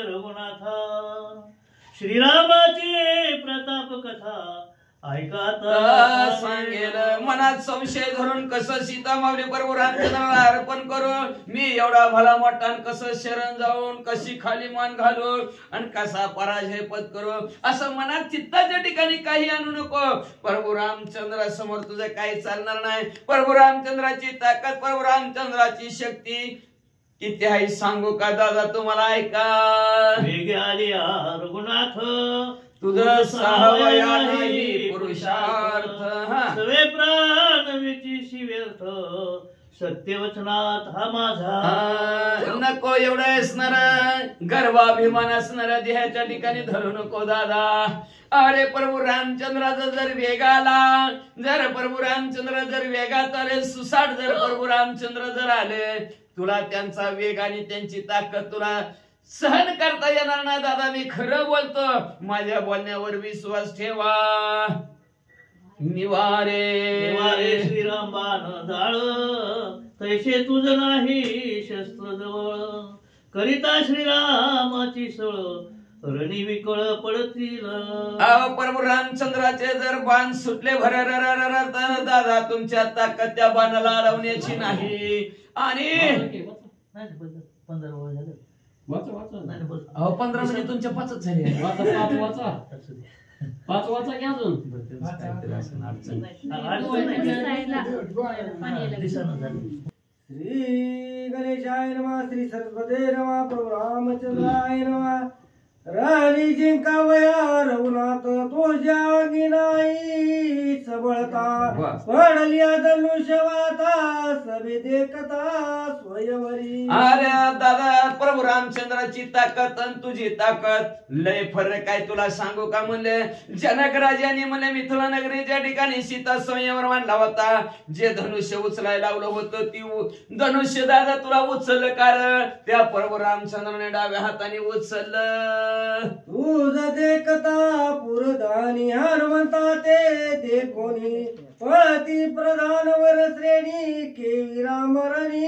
[SPEAKER 5] रघुनाथा. श्रीरामाची प्रताप कथा ऐकाता
[SPEAKER 3] सांगेल. मनात संशय धरून कसं सीता माऊली प्रभू रामचंद्राला अर्पण करू, मी एवढा भला मोठा कसं शरण जाऊन कशी खाली मान घालू आणि कसा पराजय पत्करू, असं मनात चित्ताच्या ठिकाणी काही आणू नको. प्रभू रामचंद्रा समोर तुझं काही चालणार नाही. प्रभू रामचंद्राची ताकद, प्रभू रामचंद्राची शक्ती किती आहे सांगू का दादा तुम्हाला, ऐका.
[SPEAKER 5] वेगे आलिया रघुनाथ
[SPEAKER 3] तुझं सहावया नाही पुरुषार्थ.
[SPEAKER 5] सवे प्राण विची व्यर्थ सत्यवचनात हा माझा.
[SPEAKER 3] नको एवढं असणार गर्वाभिमान असणाऱ्या देहाच्या ठिकाणी धरू नको दादा. अरे प्रभू रामचंद्राचा जर वेग आला, जर प्रभू रामचंद्र जर वेगात आले, सुसाट जर प्रभू रामचंद्र जर आले, तुला त्यांचा वेग आणि त्यांची ताकद तुला सहन करता येणार नाही दादा. मी खरं बोलतो, माझ्या बोलण्यावर विश्वास ठेवा. निवारे
[SPEAKER 5] श्रीराम बाण जाळ तैसे तुझ नाही शस्त्र जवळ. करिता श्रीरामाची सळ रणी विकळ पडतील.
[SPEAKER 3] प्रभू रामचंद्राचे जर बाण सुटले भर दादा, तुमच्या ताकद त्या बाणाला अडवण्याची नाही. आणि 15 म्हणजे तुमच्या 5च झाले.
[SPEAKER 6] पाच वाचा घ्या अजून.
[SPEAKER 1] श्री गणेशाय नमः. श्री सरस्वते नमः. प्रभू रामचंद्राय नमः. राणी जिंकावया रघुनाथ तुझ्या अंगी नाही सबळता. पडलिया धनुष्यवाता सभे देखता स्वयंवरी.
[SPEAKER 3] अरे दादा, प्रभू रामचंद्राची ताकद आणि तुझी ताकद लय फरक आहे. तुला सांगू का म्हणले, जनक राजाने म्हणले मिथिला नगरीच्या ठिकाणी सीता स्वयंवर मांडला होता. जे धनुष्य उचलायला लावलं होतं ती धनुष्य दादा तुला उचललं, कारण त्या प्रभू रामचंद्राने डाव्या हाताने उचललं.
[SPEAKER 1] तुझ देखता पुरधानी हनुमंता ते देखोनी पळती प्रधान वर श्रेणी केवी रामरणी.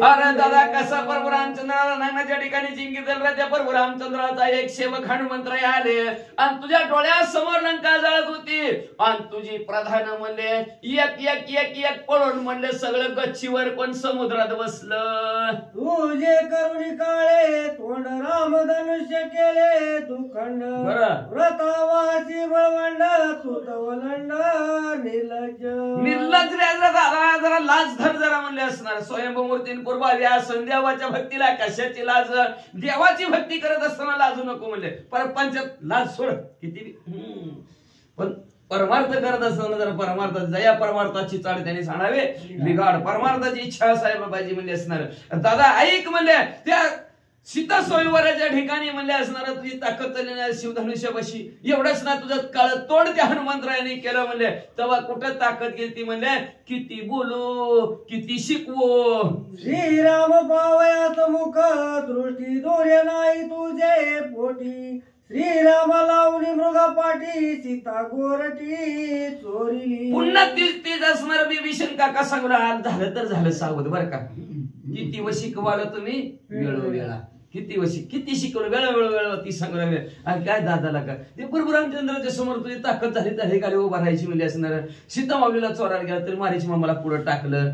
[SPEAKER 3] अरे दादा, कसा प्रभू रामचंद्राला नानाच्या ठिकाणी जिंकितल रे, त्या प्रभू रामचंद्राचा एक सेवक हनुमंतराय आले आणि तुझ्या डोळ्यासमोर लंका जळत होती आणि तुझी प्रधान म्हणले एक एक एक एक पळून म्हणले सगळं गच्चीवर कोण समुद्रात बसलं.
[SPEAKER 1] तुझे करुणी काळे तोंड राम धनुष्य केले दुखंड. व्रतावासी बळवंड तुत वलंड
[SPEAKER 3] निर्लज रे दादा, जरा लाज धर जरा म्हणले असणार. स्वयंभूमूर्तीन पूर्वाव्या संध्यावाच्या भक्तीला कशाची लाज, देवाची भक्ती करत असताना लाजू नको म्हणले. परपंच लाज सोड किती, पण परमार्थ करत असताना जरा परमार्थ जया परमार्थाची चाळ त्यांनी सांगावे, बिघाड परमार्थाची इच्छा साहेब पाहिजे म्हणले असणार. दादा ऐक म्हणले, त्या सीता स्वयंवराच्या ठिकाणी म्हणले असणार तुझी ताकद शिवधनुष्य बशी एवढंच ना, तुझं काळ तोड त्या हनुमंतरायाने केलं म्हणले. तेव्हा कुठं ताकद गेली म्हणले, किती बोलू किती शिकवू.
[SPEAKER 1] श्रीराम पावयात मुख दृष्टी दोरे नाही तुझे पोटी. श्रीराम लावणी मृगा पाठी सीता गोरटी चोरी.
[SPEAKER 3] पुन्हा तीच असणार विभीषण काका सांगणार झालं तर झालं सावध बर का. किती व शिकवालं तुम्ही वेळोवेळा, किती वर्षी किती शिकवलं वेळोवेळ ती संग्राम. काय दादाला का ते प्रभू रामचंद्राच्या समोर तुझी ताकद झाली तर हे गाडी उभा राहायची म्हणजे असणार. सीता माऊलीला चोरायला गेला तरी मारीची मामाला पुढे टाकलं,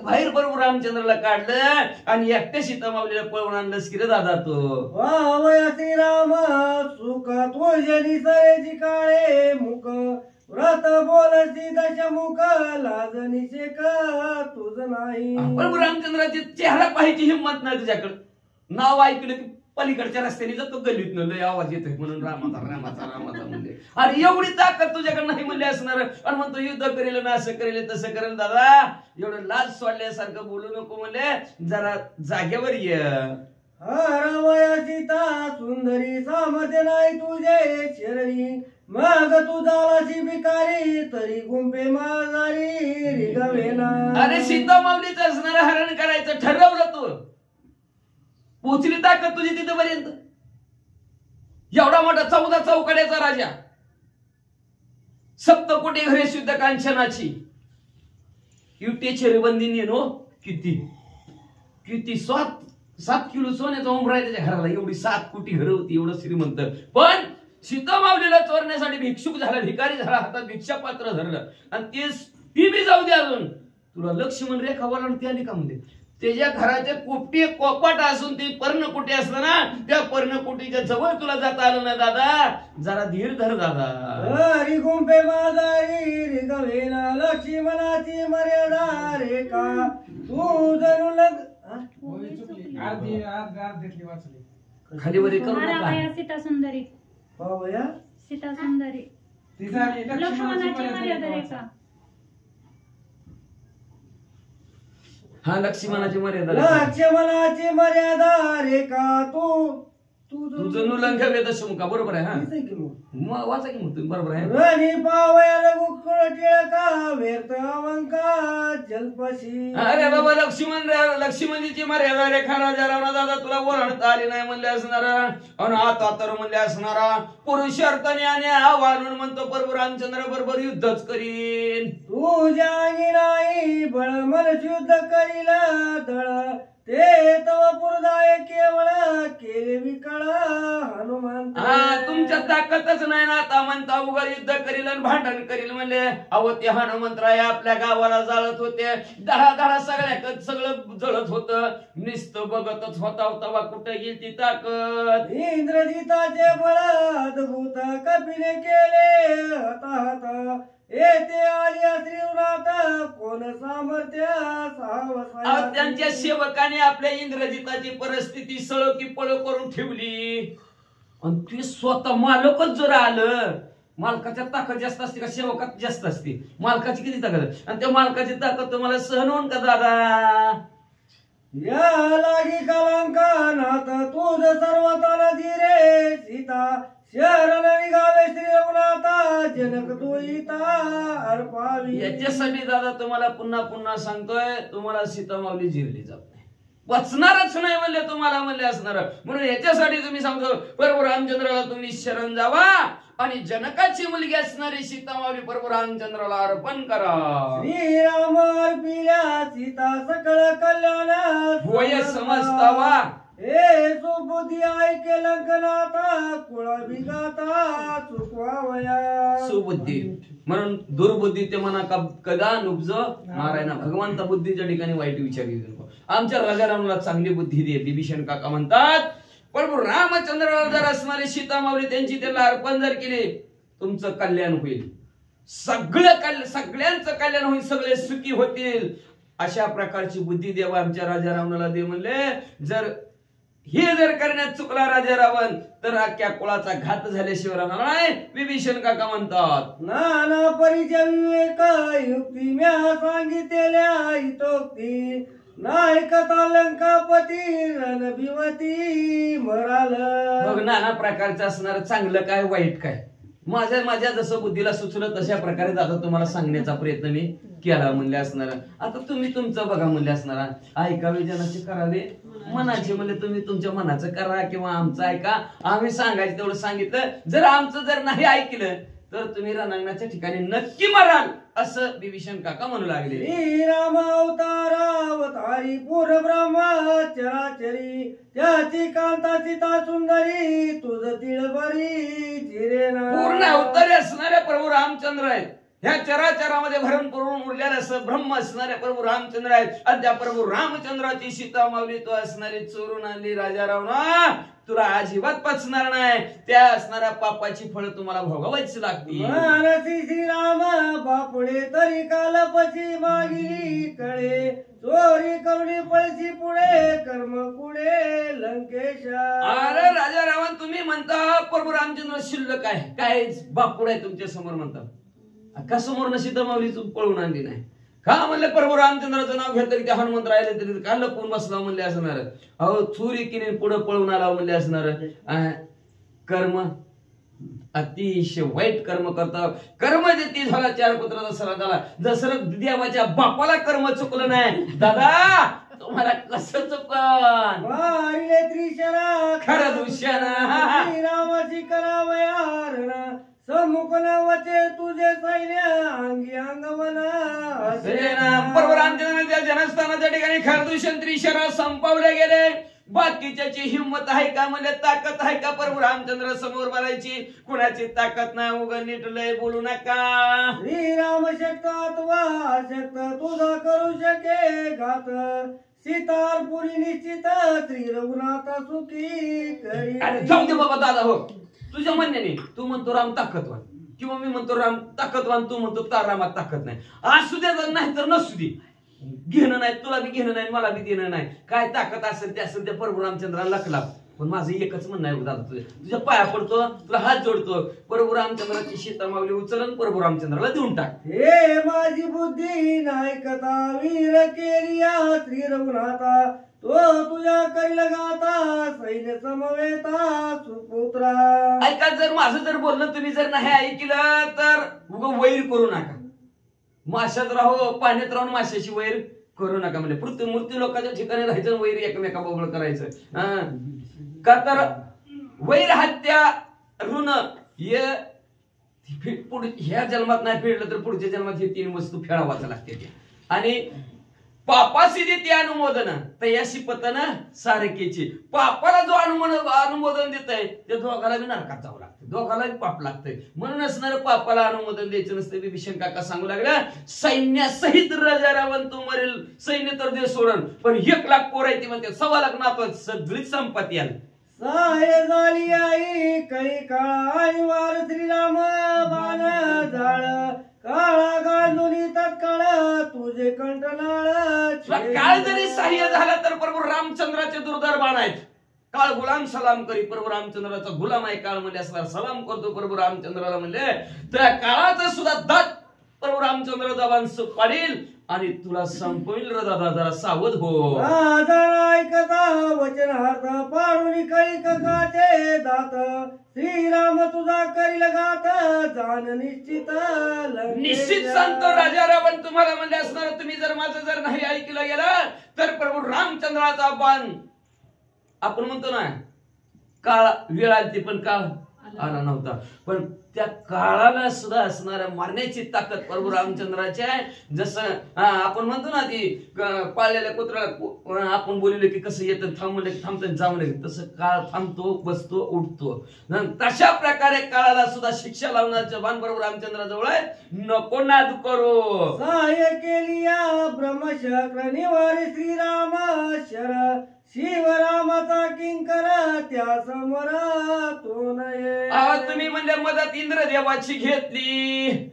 [SPEAKER 3] बाहेर प्रभू रामचंद्राला काढलं आणि एकट्या सीता माऊलीला पळवून आणलंस की रे दादा तो.
[SPEAKER 1] वावया श्रीराम सुख तुझे निसरेची काळे मुख. व्रत बोलसी दशमुख लाज निषेक तुझ नाही.
[SPEAKER 3] प्रभू रामचंद्राची चेहरा पाहायची हिंमत नाही तुझ्याकडे. नाव ऐकलं की पलीकडच्या रस्त्याने जातो गल्लीत लय आवाज येतोय म्हणून रामाचा रामाचा रामाचा म्हणले. अरे एवढी ताकद तुझ्याकडे नाही म्हणले असणार आणि म्हणतो युद्ध करेल ना असं करेल तसं करेल. दादा एवढं लाज सोडल्यासारखं बोलू नको म्हणले, जरा जागेवर ये.
[SPEAKER 6] हरवया सीता सुंदरी सामर्थ्य नाही तुझे शरणी मग तू झालाशी भिकारी तरी गुंपे माझारी रिगवेना.
[SPEAKER 3] अरे सीता माऊलीचं असणारं हरण करायचं ठरवलं तू, पोचली ताकद तुझी तिथपर्यंत. एवढा मोठा 14 चौकड्याचा राजा, सप्तकोटी घरे शुद्ध कांचनाची, युटेचे बंदिनी नो किती किती 7 किलो सोन्याचा उंबरा आहे त्याच्या घराला. एवढी 7 कोटी घरं होती, एवढं श्रीमंत. पण सीता माऊलीला चोरण्यासाठी भिक्षुक झाला, भिकारी झाला, हातात भिक्षा पात्र धरलं. आणि ती बी जाऊ दे, अजून तुला लक्ष्मण रेखा वळण ती आली का म्हणजे त्याच्या घराच्या कोपटी कोपाट असून ती पर्णकुटी असतं ना, त्या पर्णकुटीच्या जवळ तुला जाता आलं ना दादा. जरा धीर धर दादा.
[SPEAKER 6] हरी गुंपे माझारी रिगवेना लक्ष्मणाची मर्यादा रेखा तू जणू
[SPEAKER 3] खाली वरी करू नका.
[SPEAKER 7] सीता सुंदरी
[SPEAKER 6] पावया
[SPEAKER 7] सीता सुंदरी लक्ष्मणाची मर्यादा रेखा.
[SPEAKER 3] हा लक्ष्मणाची मर्यादा.
[SPEAKER 6] लक्ष्मणाची मर्यादा रेखा तू
[SPEAKER 3] तुझं नुलंघ वेदशमुखा बरोबर आहे. हा मग वाचा की मग तुम्ही बरोबर आहे.
[SPEAKER 6] रणी पावया गुकुळ टिळका व्यर्थ अवंका जलपशी.
[SPEAKER 3] अरे बाबा लक्ष्मणजीची मर्यादा रेखा राजा रावणा दादा तुला ओरडता आली नाही म्हणले असणार. आणि आता तर म्हणले असणारा पुरुषार्थाने आणि आव्हान म्हणतो प्रभू रामचंद्र बरोबर युद्धच करीन.
[SPEAKER 6] तुझ्या अंगी नाही बळ मनस युद्ध करील दळ ते तव पुरदाय केवळ केले विकळ हनुमंत.
[SPEAKER 3] तुमच्या ताकदच नाही ना, आता म्हणता उगा युद्ध करील आणि भांडण करील म्हणले. अहो ते हनुमंतराय आपल्या गावाला जाळत होते, दहा सगळं जळत होत, नुसतं बघतच होता तवा कुठे गेली ती ताकद.
[SPEAKER 6] इंद्रजिताचे बळ अद्भुत कपिले केले हताहत येते आलिया श्रीनाथ कोण सामर्थ्य साहस.
[SPEAKER 3] त्यांच्या सेवकाने आपल्या इंद्रजिताची परिस्थिती सळो की पळो करून ठेवली. आणि ते स्वतः मालकच जर आलं, मालकाच्या ताकद जास्त असते का सेवकात जास्त असते? मालकाची किती ताकद, आणि त्या मालकाची ताकद तुम्हाला सहन होऊन का दादा?
[SPEAKER 6] या लागी कलंकानात तुझ सर्वताना जिरे सीता शरण निघावे श्री रघुनाथा जनक दुईता अर्पावी.
[SPEAKER 3] याच्यासाठी दादा तुम्हाला पुन्हा पुन्हा सांगतोय, तुम्हाला सीता माऊली जिरली जात नाही, वाचणारच नाही म्हणले तुम्हाला म्हणले असणार. म्हणून याच्यासाठी तुम्ही सांगतो प्रभू रामचंद्राला तुम्ही शरण जावा आणि जनकाची मुलगी असणारी सीता माऊली प्रभू रामचंद्राला अर्पण करा.
[SPEAKER 6] श्रीराम अर्पिल्या सीता सकळ कल्याण
[SPEAKER 3] होय समजतावा.
[SPEAKER 6] हे सुबुद्धी ऐके लंकनाथा कुळा विगाता चुकवावया.
[SPEAKER 3] सुबुद्धी म्हणून दुर्बुद्धी ते म्हणा कदा नुब्ज नारायणा भगवंता बुद्धीच्या ठिकाणी वाईट विचार येऊ नको. आमच्या राजारामला चांगली बुद्धी दे. बिभीषण काका म्हणतात प्रभू रामचंद्राला जर असणारी सीता माऊली त्यांची त्याला अर्पण जर केले तुमचं कल्याण होईल, सगळ्यांचं कल्याण होईल, सगळे सुखी होतील. अशा प्रकारची बुद्धी देवा आमच्या राजा रावणाला दे म्हणले. हे जर करण्यात चुकला राजा रावण तर अख्ख्या कुळाचा घात झाल्याशिवाय राहणार नाही. विभीषण काका म्हणतात
[SPEAKER 6] नाना परिचय विवेक युक्ती म्या सांगितलेल्या हितोक्ती नाही कथा लंकापती रणभिवती मराल.
[SPEAKER 3] मग नाना प्रकारचं असणार, चांगलं काय वाईट काय, माझ्या जसं बुद्धीला सुचलं तशा प्रकारे आता तुम्हाला सांगण्याचा प्रयत्न मी केला म्हणले असणार. आता तुम्ही तुमचं बघा म्हणले असणार. ऐकावे जनाचे करावे मनाचे म्हणले तुम्ही तुमच्या मनाचं करा किंवा आमचं ऐका. आम्ही सांगायचं तेवढं सांगितलं. जर आमचं जर नाही ऐकलं तर तुम्ही रणांगणाच्या ठिकाणी नक्की मराल असं विभीषण काका म्हणू लागले.
[SPEAKER 6] श्रीराम अवतारी पूर्ण ब्रह्मा चराचरी त्याची कांता सीता सुंदरी तुझ तिळबरी चिरेना.
[SPEAKER 3] पूर्ण अवतारी असणाऱ्या प्रभू रामचंद्र आहेत. ह्या चराचरामध्ये भरण करून उरलेलं असं ब्रह्म असणारे प्रभू रामचंद्र आहेत. आणि त्या प्रभू रामचंद्राची सीता माऊली तो असणारी चोरून आणली राजा रावणा. तुला अजिबात पचणार नाही. त्या असणाऱ्या पापाची फळ तुम्हाला भोगावायची लागतील.
[SPEAKER 6] मानसी श्रीराम बापुडे तरी कालपशी मागिली कळे चोरी करुणी पळशी पुढे कर्म पुढे लंकेशा.
[SPEAKER 3] अरे राजा रावण तुम्ही म्हणता प्रभू रामचंद्र शिल्लक आहे काय बापुड आहे तुमच्या समोर म्हणता. का समोर सीता माऊली पळून आणली नाही? का म्हणले प्रभू रामचंद्राचं नाव घेतलं की ते हनुमंत राहिले तरी का लपून बसला म्हणले असणार. अहो चोरी किने पुढे पळून आला म्हणले असणार. कर्म अतिशय वाईट कर्म करता. कर्म जे ती झाला 4 पुत्राचा सरा झाला. जसं देवाच्या बापाला कर्म चुकलं नाही दादा तुम्हाला कसं चुकन
[SPEAKER 6] वारिले त्रिशरा
[SPEAKER 3] खरं दुष्याना
[SPEAKER 6] श्रीरामाची करावयारणा सम्मुख नवचे तुझे सैन्य अंगी अंगवना
[SPEAKER 3] प्रभू रामचंद्राच्या जनस्थानाच्या ठिकाणी खरदूषण त्रिशरा संपवले गेले. बाकीच्याची हिंमत आहे का म्हणजे ताकद आहे का प्रभू रामचंद्र समोर बोलायची. कुणाची ताकद नाही. उगा नीट लय बोलू नका.
[SPEAKER 6] श्रीराम शक्त अथवा शक्त तुझा करू शके घात सीतारपुरी निश्चित श्री रघुनाथ सुखी करी.
[SPEAKER 3] अरे जाऊ दे बाबा दादा हो तुझ्या म्हणण्याने. तू म्हणतो राम ताकदवान किंवा मी म्हणतो राम ताकदवान तू म्हणतो रामात ताकद नाही. असू दे नाही तर नसू दे. घेणं नाही तुला बी घेणं नाही मला बी देणं नाही. काय ताकद असेल ते असेल ते प्रभू रामचंद्राला लखला. पण माझं एकच म्हणणं आहे दादा तुझ्या पाया पडतो तुला हात जोडतो. प्रभू रामचंद्राची सीता माऊली उचलन प्रभू रामचंद्राला देऊन टाक.
[SPEAKER 6] हे माझी बुद्धी नाही कथा वीर केलिया श्री रघुनाथा तो तुझ्या करील गाता सैन्य समवेता सुपुत्रा.
[SPEAKER 3] ऐका जर माझं जर बोलणं तुम्ही जर नाही ऐकलं तर उगा वैर करू नका. माशात राहो पाण्यात राहून माशाची वैर करू नका. म्हणजे मृत्यू लोकांच्या ठिकाणी राहायचं वैर एकमेकाबरोबर करायचं. का तर वैर हत्या ऋण ह्या जन्मात नाही फेडलं तर पुढच्या जन्मात हे 3 वस्तू फेडावाच लागते. आणि पापाशी देते अनुमोदन तयाशी पतन सारखेची. पापाला जो अनुमोदन देत आहे ते दोघाला बी नरकात जावं लागतं. दोघाला बी पाप लागतंय. म्हणून असणार पापाला अनुमोदन द्यायचं नसतं. विभीषण काका सांगू लागला सैन्यासहित राजा रावण तू मरेल. सैन्य तर दे सोडन पण 1 लाख पोरायची म्हणते 1.25 लाख नातं सगळीच संपत्ती आली.
[SPEAKER 6] साय झाली आई काही काळ वार श्रीराम बाण झाळ काळा गांधुनी तत्काळ तुझे कंठलाळ.
[SPEAKER 3] काळ जरी सहाय्य झाला तर प्रभू रामचंद्राचे दुर्धर बाण आहेत. काळ गुलाम सलाम करी. प्रभू रामचंद्राचा गुलाम आहे काळ म्हणजे असला सलाम करतो प्रभू रामचंद्राला. म्हणले त्या काळाचं सुद्धा दात प्रभू रामचंद्राचा बाण पाडील आणि तुला संपविल रे दादा जरा सावध हो.
[SPEAKER 6] ऐकता वचन हात पाडून कळी काचे दात श्रीराम तुझा करील गात जाण
[SPEAKER 3] निश्चित सांगतो राजा रावण तुम्हाला म्हणजे असणार. तुम्ही जर माझं जर नाही ऐकलं गेलं तर प्रभू रामचंद्राचा बाण आपण म्हणतो ना काळ वेळ आली पण काळ आला नव्हता. पण त्या काळाला सुद्धा असणाऱ्या मारण्याची ताकद प्रभू रामचंद्राची आहे. जसं आपण म्हणतो ना ती पाळलेल्या कुत्र्याला आपण बोलले की कसं येतं थांबले थांबतं जाऊ नये तसं काळ थांबतो बसतो उठतो. तशा प्रकारे काळाला सुद्धा शिक्षा लावण्याचं बाण प्रभू रामचंद्राजवळ आहे. नको नाद करो.
[SPEAKER 6] सहाय्य केलिया ब्रह्मशक्र निवारी श्रीराम शर शिवरामाचा किंकर त्या समोर तो नये.
[SPEAKER 3] तुम्ही म्हणजे मदत इंद्रदेवाची घेतली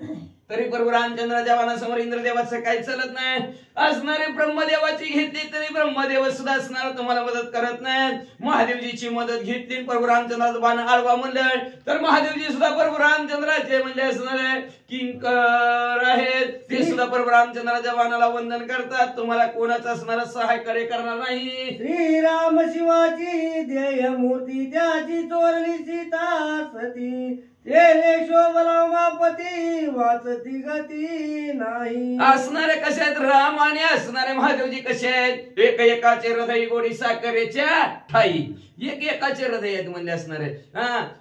[SPEAKER 3] तरी प्रभू रामचंद्र देवानासमोर इंद्रदेवाचं काही चालत नाही. असणारे ब्रह्मदेवाची घेतली तरी ब्रह्मदेव सुद्धा असणार तुम्हाला मदत करत नाही. महादेवजीची मदत घेतली प्रभू रामचंद्राचं बाण आळवा म्हणलं तर महादेवजी सुद्धा प्रभू रामचंद्राचे म्हणजे असणारे किंकर आहेत. ते सुद्धा प्रभू रामचंद्राच्या बाणाला वंदन करतात. तुम्हाला कोणाचं असणार सहाय्य करणार नाही.
[SPEAKER 6] श्रीराम शिवाची ध्येय मूर्ती त्याची चोरली सीता सती तेने शोभरामापती वाचती गती नाही.
[SPEAKER 3] असणारे कसे आहेत राम आणि असणारे महादेवजी कसे आहेत. एकाचे हृदय गोडी साखरेच्या ठाई एकाचे हृदय आहेत म्हणजे असणारे.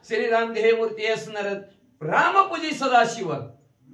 [SPEAKER 3] श्रीराम ध्येय मूर्ती असणार. रामपूजी सदाशिव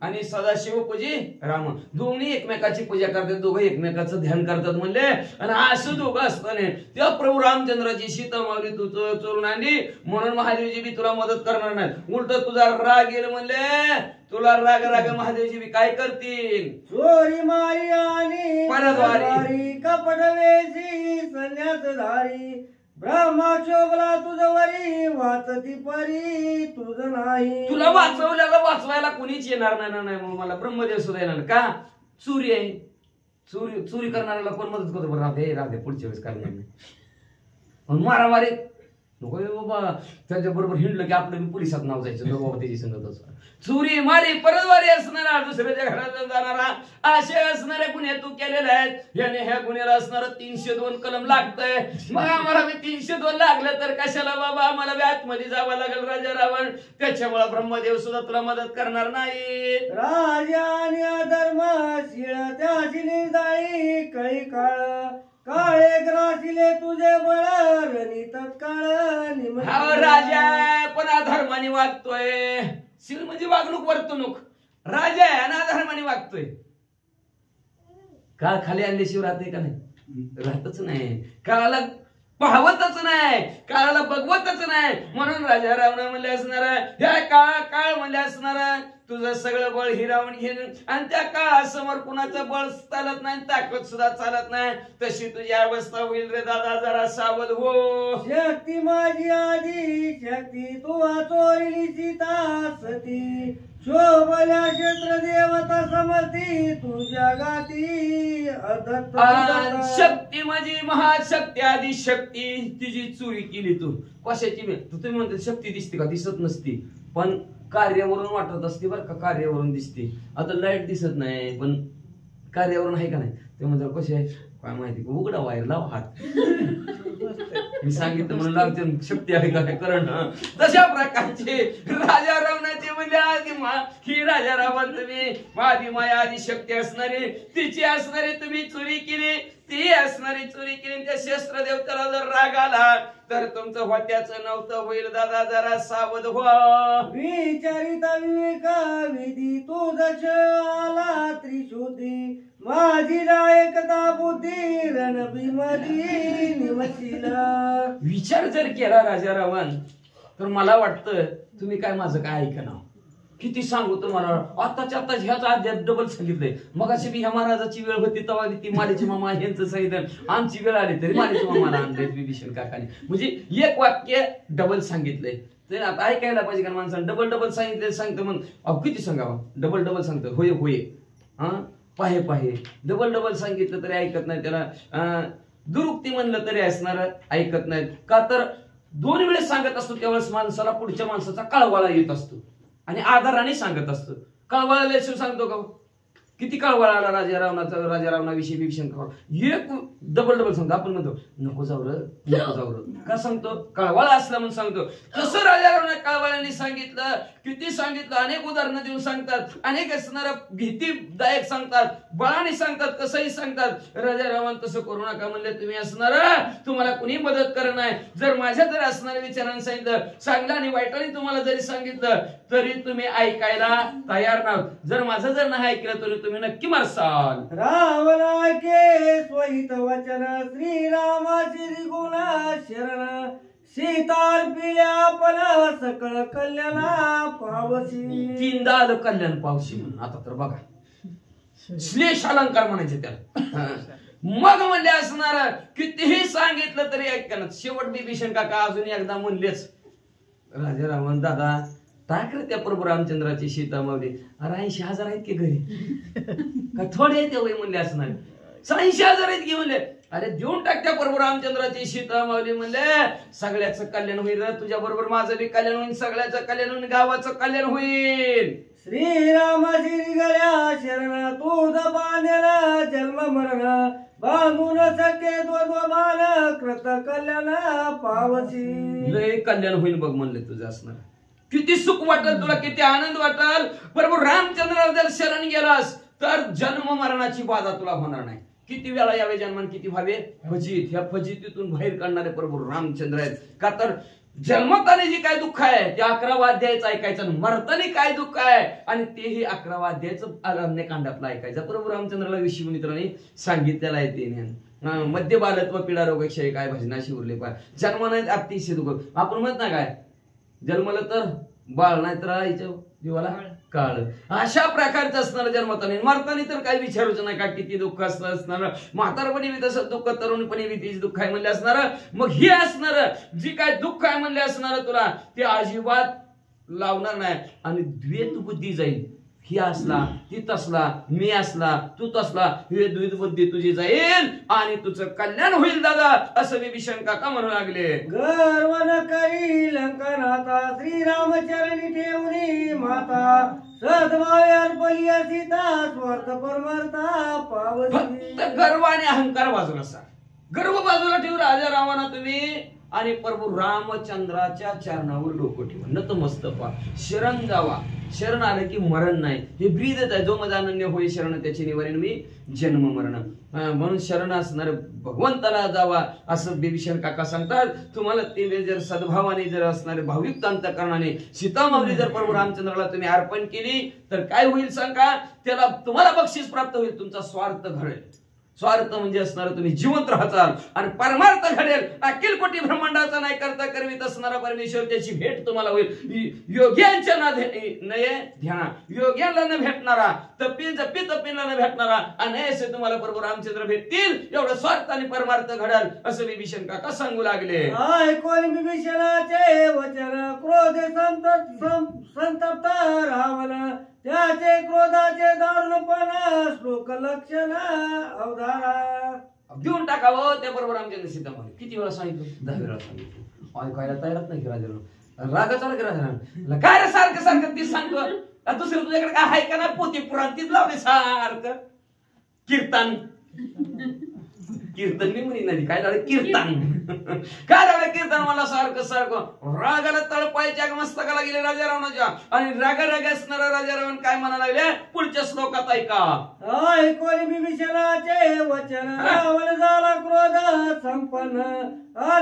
[SPEAKER 3] आणि सदाशिव पूजी राम दोन्ही एकमेकाची पूजा करतात. दोघं एकमेकाचं ध्यान करतात म्हणले. आणि असं दोघं असताना त्या प्रभू रामचंद्राची सीता माऊली तू चोरून आणली म्हणून महादेवजी बी तुला मदत करणार नाही. उलट तुझा राग येईल म्हणले. तुला राग राग महादेवजी बी काय करतील.
[SPEAKER 6] चोरी मारी आणि
[SPEAKER 3] परद्वारी
[SPEAKER 6] कपट वेशी संन्यासधारी ब्रह्मा शोभला तुझवरी वाचती परी तुझ नाही.
[SPEAKER 3] तुला वाचवल्याला वाचवायला कोणीच येणार नाही म्हणून मला ब्रह्मदेव सुद्धा येणार का. चोरी आहे चोरी करणाऱ्याला कोण मदत करतो. राधे पुढच्या वेळेस करणार नाही. मारामारी नको रे बाबा, त्याच्या बरोबर हिंडलं की आपलं बी पोलिसात नाव जायचं नको बाबा त्याची संगत असं. चोरी मारी परतवारी असणारा, दुसऱ्याच्या घरात जाणारा, असे असणारे गुन्हे तू केलेले आहेत. याने ह्या गुन्ह्याला असणार 302 कलम लागतंय. मग आम्हाला बी 302 लागलं तर कशाला बाबा, आम्हाला बी आतमध्ये जावं लागेल राजा रावण. त्याच्यामुळे ब्रह्मदेव सुद्धा तुला मदत करणार नाही.
[SPEAKER 6] राजा आणि अधर्म शिळ त्याची निर्दाळी, कळी काळ काळे ग्रासिले तुझे बळ, रणी तत्काळ
[SPEAKER 3] हा राजा पण अधर्माने वागतोय. शिव म्हणजे वागणूक वर्तणूक. राजा आहे आणि अधर्माने वागतोय. काळ खाली आणल्याशिवाय राहते का नाही? राहतच नाही. काळाला पाहवतच नाही, काळाला बघवतच नाही. म्हणून राजा रावण म्हणले असणार, ह्या काळ म्हणले असणार तुझं सगळं बळ हिरावून घेईन आणि त्या काळासमोर कुणाचं बळ चालत नाही, ताकद सुद्धा चालत नाही. तशी तुझी अवस्था होईल रे दादा, जरा सावध हो.
[SPEAKER 6] शक्ती माझी आधी शक्ती तू चोरली सीता सती, शोभल्या क्षेत्र देवता समर्थी तुझ्या गाती अदत्त.
[SPEAKER 3] शक्ती माझी महाशक्ती आधी शक्ती, तिची चोरी केली तू. कशाची? तुम्ही म्हणता शक्ती दिसते का? दिसत नसती, पण कार्यावरून वाटत असते बरं का, कार्यावरून दिसते. आता लाईट दिसत नाही पण कार्यावरून आहे का नाही? ते म्हणतात कसे आहे काय माहिती, उघडा वायर लावा हात. मी सांगितलं म्हणून लावते, शक्ती आहे का करंट. तशा प्रकारचे राजा रावणाचे म्हणजे ही राजा रावण तुम्ही आधी माया आधी शक्ती असणारी, तिची असणारी तुम्ही चोरी केली, ती असणारी चोरी केली. त्या शस्त्र देवताला जर राग आला तर तुमचं होत्याचं नव्हतं होईल दादा, जरा सावध व्हा.
[SPEAKER 6] विचारिता विवेका विधी तू दक्ष आला त्रिशुद्धी, माझी नायकता बुद्धी रणभीमधी निवसिला.
[SPEAKER 3] विचार जर केला राजा रावण तर मला वाटतं तुम्ही काय माझं काय ऐकणार. किती सांगू तुम्हाला, आताच्या आता ह्याच अध्यात डबल सांगितलंय. मग अशी बी ह्या महाराजाची वेळ होती तेव्हा ती मालेची मामा यांचं सांगितलं, आमची वेळ आली तरी मालेची मामाला आणलंय विभीषण काकाने. म्हणजे एक वाक्य डबल सांगितलंय. ते आता ऐकायला पाहिजे का माणसानं. डबल डबल सांगितलं सांगतं मग अहो किती सांगावं. डबल डबल सांगतं होय होय, हा पाहे पाहे. डबल डबल सांगितलं तरी ऐकत नाही. त्याला दुरुक्ती म्हणलं तरी असणार ऐकत नाहीत का, तर 2 वेळेस सांगत असतो त्यावेळेस माणसाला पुढच्या माणसाचा कळवाळा येत असतो आणि आधाराने सांगत असतो. कळवाळ्याला शिव सांगतो का? किती कळवाळा आला राजा रावणाविषयी विभीषण एक डबल डबल सांगतो. आपण म्हणतो नको जाऊ नको जाऊ का सांगतो? कळवाळा असला म्हणून सांगतो. तसं राजा रावणा कळवाळ्याने सांगितलं, किती सांगितलं. अनेक उदाहरणं देऊन सांगतात, अनेक असणारा भीतीदायक सांगतात, बळाने सांगतात, कसंही सांगतात. राजा रावण तसं करू नका म्हणले तुम्ही असणार, तुम्हाला कुणी मदत करत नाही. जर माझ्या जर असणाऱ्या विचारांनी सांगितलं, चांगलं आणि वाईटाने तुम्हाला जरी सांगितलं तरी तुम्ही ऐकायला तयार नाहीत. जर माझं जर नाही ऐकलं तरी तुम्ही नक्की मारसाल.
[SPEAKER 6] रावणा के स्वहित वचन श्रीरामाची गुण शरण, सीतार पिल्या पण सकळ कल्याणा पावसी.
[SPEAKER 3] 3दा आलं कल्याण पावशी म्हणून. आता तर बघा श्लेष अलंकार म्हणायचे त्याला. मग म्हणले असणार कितीही सांगितलं तरी ऐकणार. शेवट विभीषण काका अजून एकदा म्हणलेच, राजा रावण दादा टाक रे त्या प्रभू रामचंद्राची सीता मावली. अरे 80,000 आहेत की घरी का थोडे आहेत वय म्हणले असणार. 80,000 आहेत की म्हणले. अरे देऊन टाक त्या प्रभू रामचंद्राची सीता मावली म्हणले. सगळ्याचं कल्याण होईल, तुझ्या बरोबर माझं बी कल्याण होईल, सगळ्याचं कल्याण होईल, गावाचं कल्याण होईल.
[SPEAKER 6] श्रीरामाची गळ्या शरण तुझ बांधेला जन्म मरण, बांधून सखे द्वंद्वमान कृत कल्याण पावसी.
[SPEAKER 3] लय कल्याण होईल बघ म्हणले तुझं असणार. किती सुख वाटल तुला, किती आनंद वाटल. प्रभू रामचंद्राला जर शरण गेलास तर जन्म मरणाची बाधा तुला होणार नाही. किती वेळा यावे जन्मान किती व्हावे फजित. ह्या फजितीतून बाहेर काढणारे प्रभू रामचंद्र आहेत. का तर जन्मताने जे काय दुःख आहे ते 11वा अध्यायाचं ऐकायचं, मरताने काय दुःख आहे आणि तेही 11वा अध्यायाचं अरण्यकांडातलं ऐकायचं. प्रभू रामचंद्राला विषयी मित्रांनी सांगितलेलं आहे ते. मध्य बालत्व पीडा रोगक्षय काय भजनाशी उरले पाय, जन्माने अतिशय दुःख. आपण म्हणत ना काय जन्मलं तर बाळ नाही तर आईच्या जीवाला काळ. अशा प्रकारचं असणार जन्मताने. मरताना तर काही विचारूच नाही का किती दुःख असणार. म्हातारपणी बी तसं दुःख, तरुणपणी बी तीच दुःख आहे म्हणले असणार. मग हे असणार जी काय दुःख आहे म्हणले असणार तुला ते अजिबात लावणार नाही आणि द्वैत बुद्धी जाईल. ही असला ती तसला मी असला तू तसला हे द्विध बुद्धी तुझी जाईल आणि तुझं कल्याण होईल दादा असं विभीषण काका म्हणू लागले.
[SPEAKER 6] गर्व न करी लंकनाथा श्रीरामचरणी ठेवणी माता सद्भावे अर्पली सीता स्वार्थ परमार्था पावसी.
[SPEAKER 3] फक्त गर्व आणि अहंकार बाजूला असा गर्व बाजूला ठेवू राजा रावणा तुम्ही आणि प्रभू रामचंद्राच्या चरणावर डोकं ठेवा नतमस्तक शरण जावा. शरण आलं की मरण नाही हे ब्रीदच आहे. जो माझा अनन्य होई शरण त्याची निवारण मी जन्म मरण. म्हणून शरण असणार भगवंताला जावा असं विभीषण काका सांगतात. तुम्हाला ते जर सद्भावाने जर असणारे भाविक अंतःकरणाने सीतामाऊली जर प्रभू रामचंद्राला तुम्ही अर्पण केली तर काय होईल सांगा. त्याला तुम्हाला बक्षीस प्राप्त होईल. तुमचा स्वार्थ घडेल. स्वार्थ म्हणजे असणार तुम्ही जिवंत राहताल आणि परमार्थ घडेल. अखिल कोटी ब्रह्मांडाचा नाही करता करवीत असणारा परमेश्वर त्याची भेट तुम्हाला होईल. योग्यांच्या नये ध्याना योग्याला न भेटणारा तपीला न भेटणारा अनयसे तुम्हाला प्रभू रामचंद्र भेटतील. एवढं स्वार्थ आणि परमार्थ घडेल असं विभीषण काका सांगू लागले.
[SPEAKER 6] ऐकून विभीषणाचे वचन क्रोधे संतप्त रावण त्याचे क्रोधाचे दारुणपणा श्लोक लक्षण अवधारा.
[SPEAKER 3] देऊन टाकावं त्या बरोबर आमच्या सीतामाऊली. किती वेळा सांगितलं 10 वेळा सांगितलं. ऐकायला तयारच नाही राजाला. रागा चालू की राजा काय रे सारखं सारखं तीच सांगतो. दुसरं तुझ्याकडे काय आहे का ना पोती पुराण तीच लावले सारखं. कीर्तन कीर्तन मी म्हणी नाही काय झालं कीर्तन काय झालं कीर्तन मला सारखं सारखं रागाला तळपायच्या मस्तकाला गेले राजा रावणाच्या आणि रागा असणारा राजा रावण काय म्हणा लागले पुढच्या श्लोकात ऐका.
[SPEAKER 6] ऐकून विभीषणाचे वचन रावण झाला क्रोध संपन्न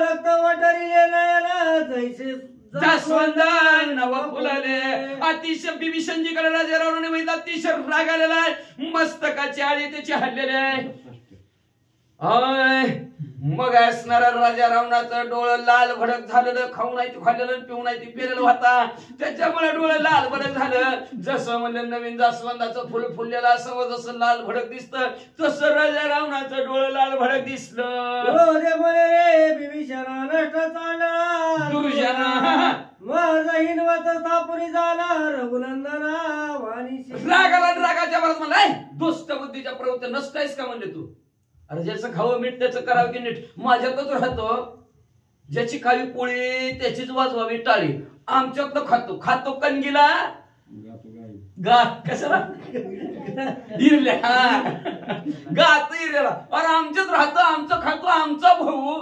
[SPEAKER 6] रक्त वटरिले नयन जैसे
[SPEAKER 3] जास्वंद नव फुलले. अतिशय विभीषणजीकडे राजा रावणाने माहित अतिशय राग आलेला आहे. मस्तकाची आळी त्याची हल्लेली आहे. मग असणारा राजा रावणाचं डोळं लाल भडक झालेलं. खाऊ नाही खाल्लेलं पिऊ नाही पिलेलं होता त्याच्यामुळे डोळं लाल भडक झालं. जसं म्हणजे नवीन जास्वंदाचं फुल फुललेलं असावं जसं लाल भडक दिसतं तसं राजा रावणाचं डोळं लाल भडक दिसलं.
[SPEAKER 6] विभीषणा नष्ट चालला
[SPEAKER 3] दुर्जना
[SPEAKER 6] माझा हिनवत स्थापुरी झाला रघुनंदना वाणी.
[SPEAKER 3] रागाच्या भरात मला दुष्ट बुद्धीच्या प्रवृत्ती नसतायस का म्हणले तू. अरे ज्याचं खावं मीठ त्याचं करावं की नीट. माझ्यातच राहतो ज्याची खावी पोळी त्याचीच वाजवावी टाळी. आमच्यातलं खातो कणगीला गा कशाला इरल्या गात इरलेला. अरे आमच्यात राहतो आमचं खातो आमचा भाऊ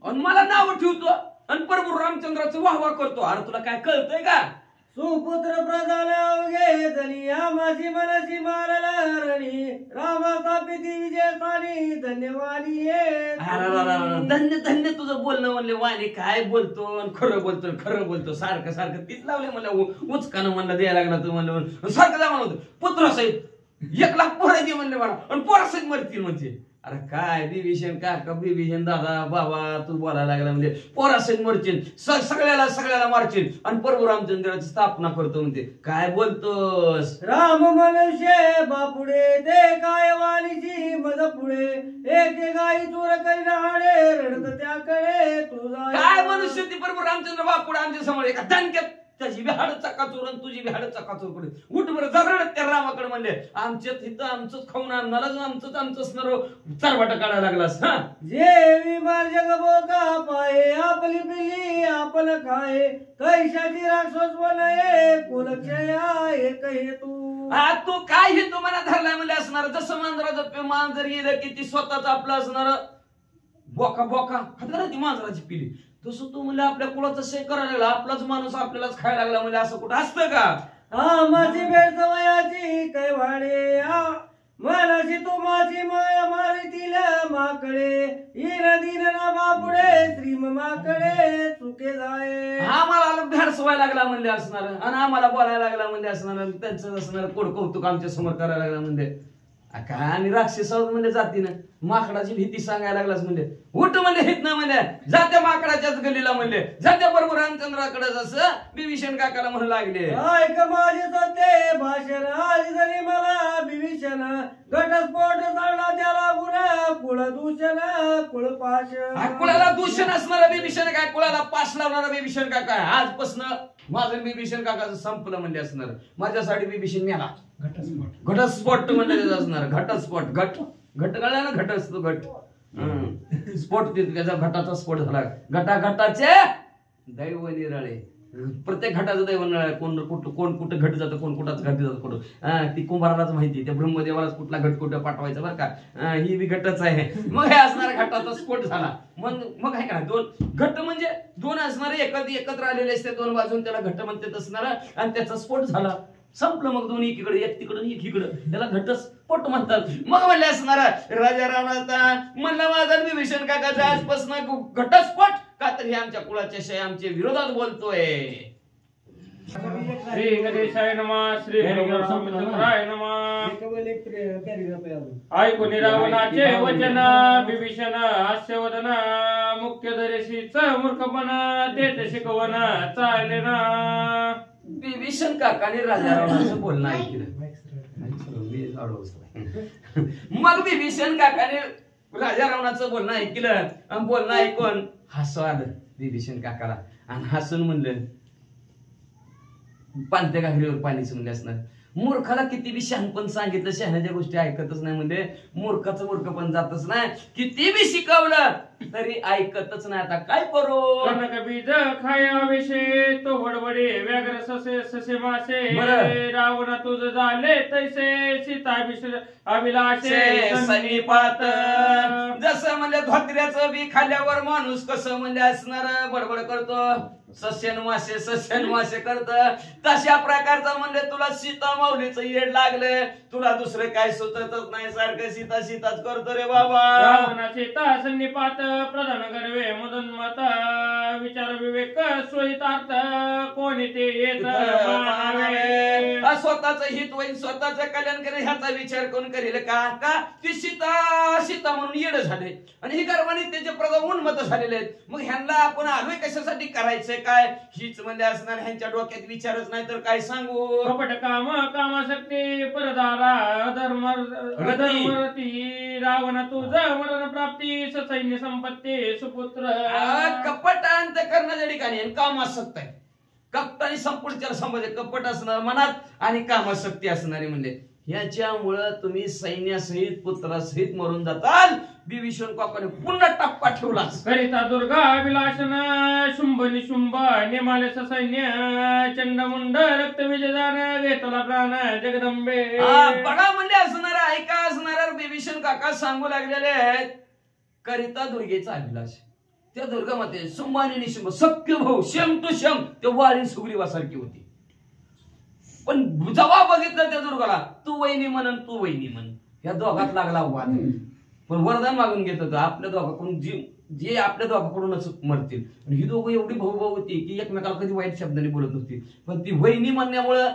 [SPEAKER 3] आणि मला नाव ठेवतो आणि प्रभू रामचंद्राचं वाहवा करतो. अरे तुला काय कळतंय का.
[SPEAKER 6] सुपुत्र प्रधान अवघे जनी आमाशी मनसी मारला रणी रामा स्थापिती विजयस्थानी धन्यवादी
[SPEAKER 3] धन्य धन्य तुझं बोलणं म्हणले वाणी काय बोलतो खरं बोलतो सारखं सारखं तीच लावले म्हणलं उचकानं म्हणलं द्यायला लागला तू म्हणलं सारखं जा म्हणलं पुत्र सहित 1 लाख पोरं दे म्हणले मला आणि पोरासहित मरतील म्हणजे. अरे काय विभीषण काका विभीषण दादा बाबा तू बोलायला लागला म्हणजे पोरासहित मरतील सगळ्याला मारतील आणि प्रभू रामचंद्राची स्थापना करतो म्हणते. काय बोलतोस.
[SPEAKER 6] राम मनुष्य बापुडे ते काय वाणीची मज पुढे एक गाई चोर करी राहणे रडत त्याकडे तुझा.
[SPEAKER 3] काय मनुष्य ती प्रभू रामचंद्र बापुडे आमच्या समोर एका दणक्यात त्याची बिहाड चकाचूर आणि तुझी बिहाड चकाचूर कडे उठ बरं जरडत त्या रामाकडे म्हणले आमच्यात इथं आमचंच खाऊन आणणारच आमचंच असणार चारवाटा काढायला लागलास. हा
[SPEAKER 6] जे विमार जग बोका पाये आपली पिली आपण खाये कैशाची राक्षस बनये कुलक्षया एक हेतू.
[SPEAKER 3] तू काय हे तुम्हाला धरलाय म्हणजे असणार जसं मांजराचं मांजर गेलं की ती स्वतःच आपलं असणार बोका हाताला ती मांजराची पिली तसं तू म्हणजे आपल्या कुळाचं से करायला लागला आपलाच माणूस आपल्यालाच खायला लागला म्हणजे असं कुठं असतं का.
[SPEAKER 6] माझी भेट वयाची कैवाडे मनाशी तू माझी माया मारितील माकडे इन दिन ना बापुडे श्रीम माकडे चुके जाय.
[SPEAKER 3] आम्हाला भेड सवय लागला म्हणजे असणार आणि आम्हाला बोलायला लागला म्हणजे असणार त्यांचं असणार कोड कौतुक आमच्या समोर करायला लागला म्हणजे काय आणि राक्षस म्हणजे जातीनं माकडाची भीती सांगायला लागलास म्हणले. उठ म्हणले हित ना म्हणले, जात्या माकडाच्याच गलीला म्हणले, जात्या बरोबर रामचंद्राकडे जसं विभीषण काकाला म्हणू लागले.
[SPEAKER 6] ऐक माझे सत्य भाषण आली झाली मला विभीषण, घटस्फोट चालला त्याला गुण कुळ दूषण कुळ पाश.
[SPEAKER 3] कुळाला दूषण असणारा विभीषण काय, कुळाला पास लावणारा विभीषण काका आजपासून माझं विभीषण काकाचं संपलं म्हणले असणार. माझ्यासाठी विभीषण मेला. घटस्फोट म्हणले असणार. घटस्फोट घट कळला ना, घट असतो घट. स्फोट त्याचा घटाचा स्फोट झाला. घटाघटाचे दैव निराळे. प्रत्येक घटाचं दैव निराळे. कोण कुठं घट जातं, कोण कुठाच घट जातं कुठं. ती कुंभारालाच माहिती, त्या ब्रह्मदेवालाच कुठला घट कुठं पाठवायचा बरं का. ही बी घटच आहे. मग हे असणारा घटाचा स्फोट झाला. मग आहे का दोन घट म्हणजे दोन असणारे एकत्र आलेले असते, दोन बाजून त्याला घट म्हणतात असणारा. आणि त्याचा स्फोट झाला. संपलं मग दोन्ही एकीकडे, एक तिकडं एक इकडं, त्याला घटस्फोट म्हणतात. मग म्हणले असणारा राजा रावणाचा म्हणला माझा विभीषण काकाचा आजपासून घटस्फोट का, तर हे आमच्या कुळाच्या शय आमच्या विरोधात बोलतोय.
[SPEAKER 1] श्री गणेशाय नमः. श्री हरिराय नमः. ऐकून रावणाचे वचन विभीषण हास्यवदन, मुख्य दरेशीच मूर्खपणा तेच शिकवण चालले ना.
[SPEAKER 3] विभीषण काकाने राजा रावणाचं बोलणं ऐकलं. मग विभीषण काकाने राजा रावणाचं बोलणं ऐकलं. आणि बोलणं ऐकून हसू आलं विभीषण काकाला. आणि हसून म्हणलं, पाणत्या घागरीवर पाणीच म्हणले असणार. मूर्खाला किती बी शहाणपण सांगितलं, शहाण्याच्या गोष्टी ऐकतच नाही. म्हणजे मूर्खाचं मूर्खपण जातच नाही. किती बी शिकवलं तरी ऐकतच नाही. आता काय करू.
[SPEAKER 1] कनक बीज खायाविषयी तो वडवडे व्याघ्र ससे ससे मासे, रावण तुझ झाले तैसे सीता अभिलाषे सन्निपात.
[SPEAKER 3] जसं म्हणजे धोत्र्याचं बी खाल्ल्यावर माणूस कसं म्हणजे असणार बडबड करतो, सस्यन मासे करत, तशा प्रकारचा म्हणजे तुला सीता माऊलीचं येड लागले. तुला दुसरं काय सुचतच नाही, सारखं सीताच करतो रे बाबा.
[SPEAKER 1] रावण सीता सन्निपात प्रधान गर्वे मदन मत, विचार विवेक सोयितार्थ कोणी ते येत.
[SPEAKER 3] स्वतःच हित होईल, स्वतःच कल्याण करेल ह्याचा विचार कोण करेल का. ती सीता म्हणून येड झाले आणि ही गर्वाने त्याचे प्रधान उन्मत झालेले आहेत. मग ह्यांना आपण आलोय कशासाठी, करायचंय काय, हीच म्हणजे असणार. ह्यांच्या डोक्यात विचारच नाही तर काय सांगू.
[SPEAKER 1] कपट कामाशक्ती परदारा धर्मरती, रावण तुझ मरण प्राप्ती सैन्य संपत्ती सुपुत्र.
[SPEAKER 3] कपट अंत करण्याच्या ठिकाणी कामासक्त आहे. कपट आणि संपूर्ण संबंध कपट असणार मनात आणि कामाशक्ती असणारी म्हणजे ह्याच्यामुळं तुम्ही सैन्यासहित पुत्रासहित मरून जाताल. विभीषण काकाने पुन्हा टप्पा ठेवला.
[SPEAKER 1] करिता दुर्गा अभिलाषण शुंभ निशुंभ नेमाले सैन्य चंडमुंड रक्त विजयदान घेतला प्राण जगदंबे.
[SPEAKER 3] बघा म्हणजे असणारा ऐका असणारा विभीषण काका सांगू लागलेले आहेत. करिता दुर्गेचा अभिलाष, त्या दुर्गा माते शुंभ आणि निशुंभ सख्य भाऊ, शेम टू शेम, ते वाळी सुग्रीवासारखी होती. पण जेव्हा बघितलं त्या दुर्गाला, तू वहिनी म्हण तू वहिनी म्हण, या दोघात लागला वाद. पण वरदान मागून घेत होतं आपल्या दोघाकडून, जे आपल्या दोघाकडूनच मरतील. ही दोघं एवढी भाऊ होती की एकमेकाला कधी वाईट शब्दाने बोलत नव्हती. पण ती वहिनी म्हणण्यामुळं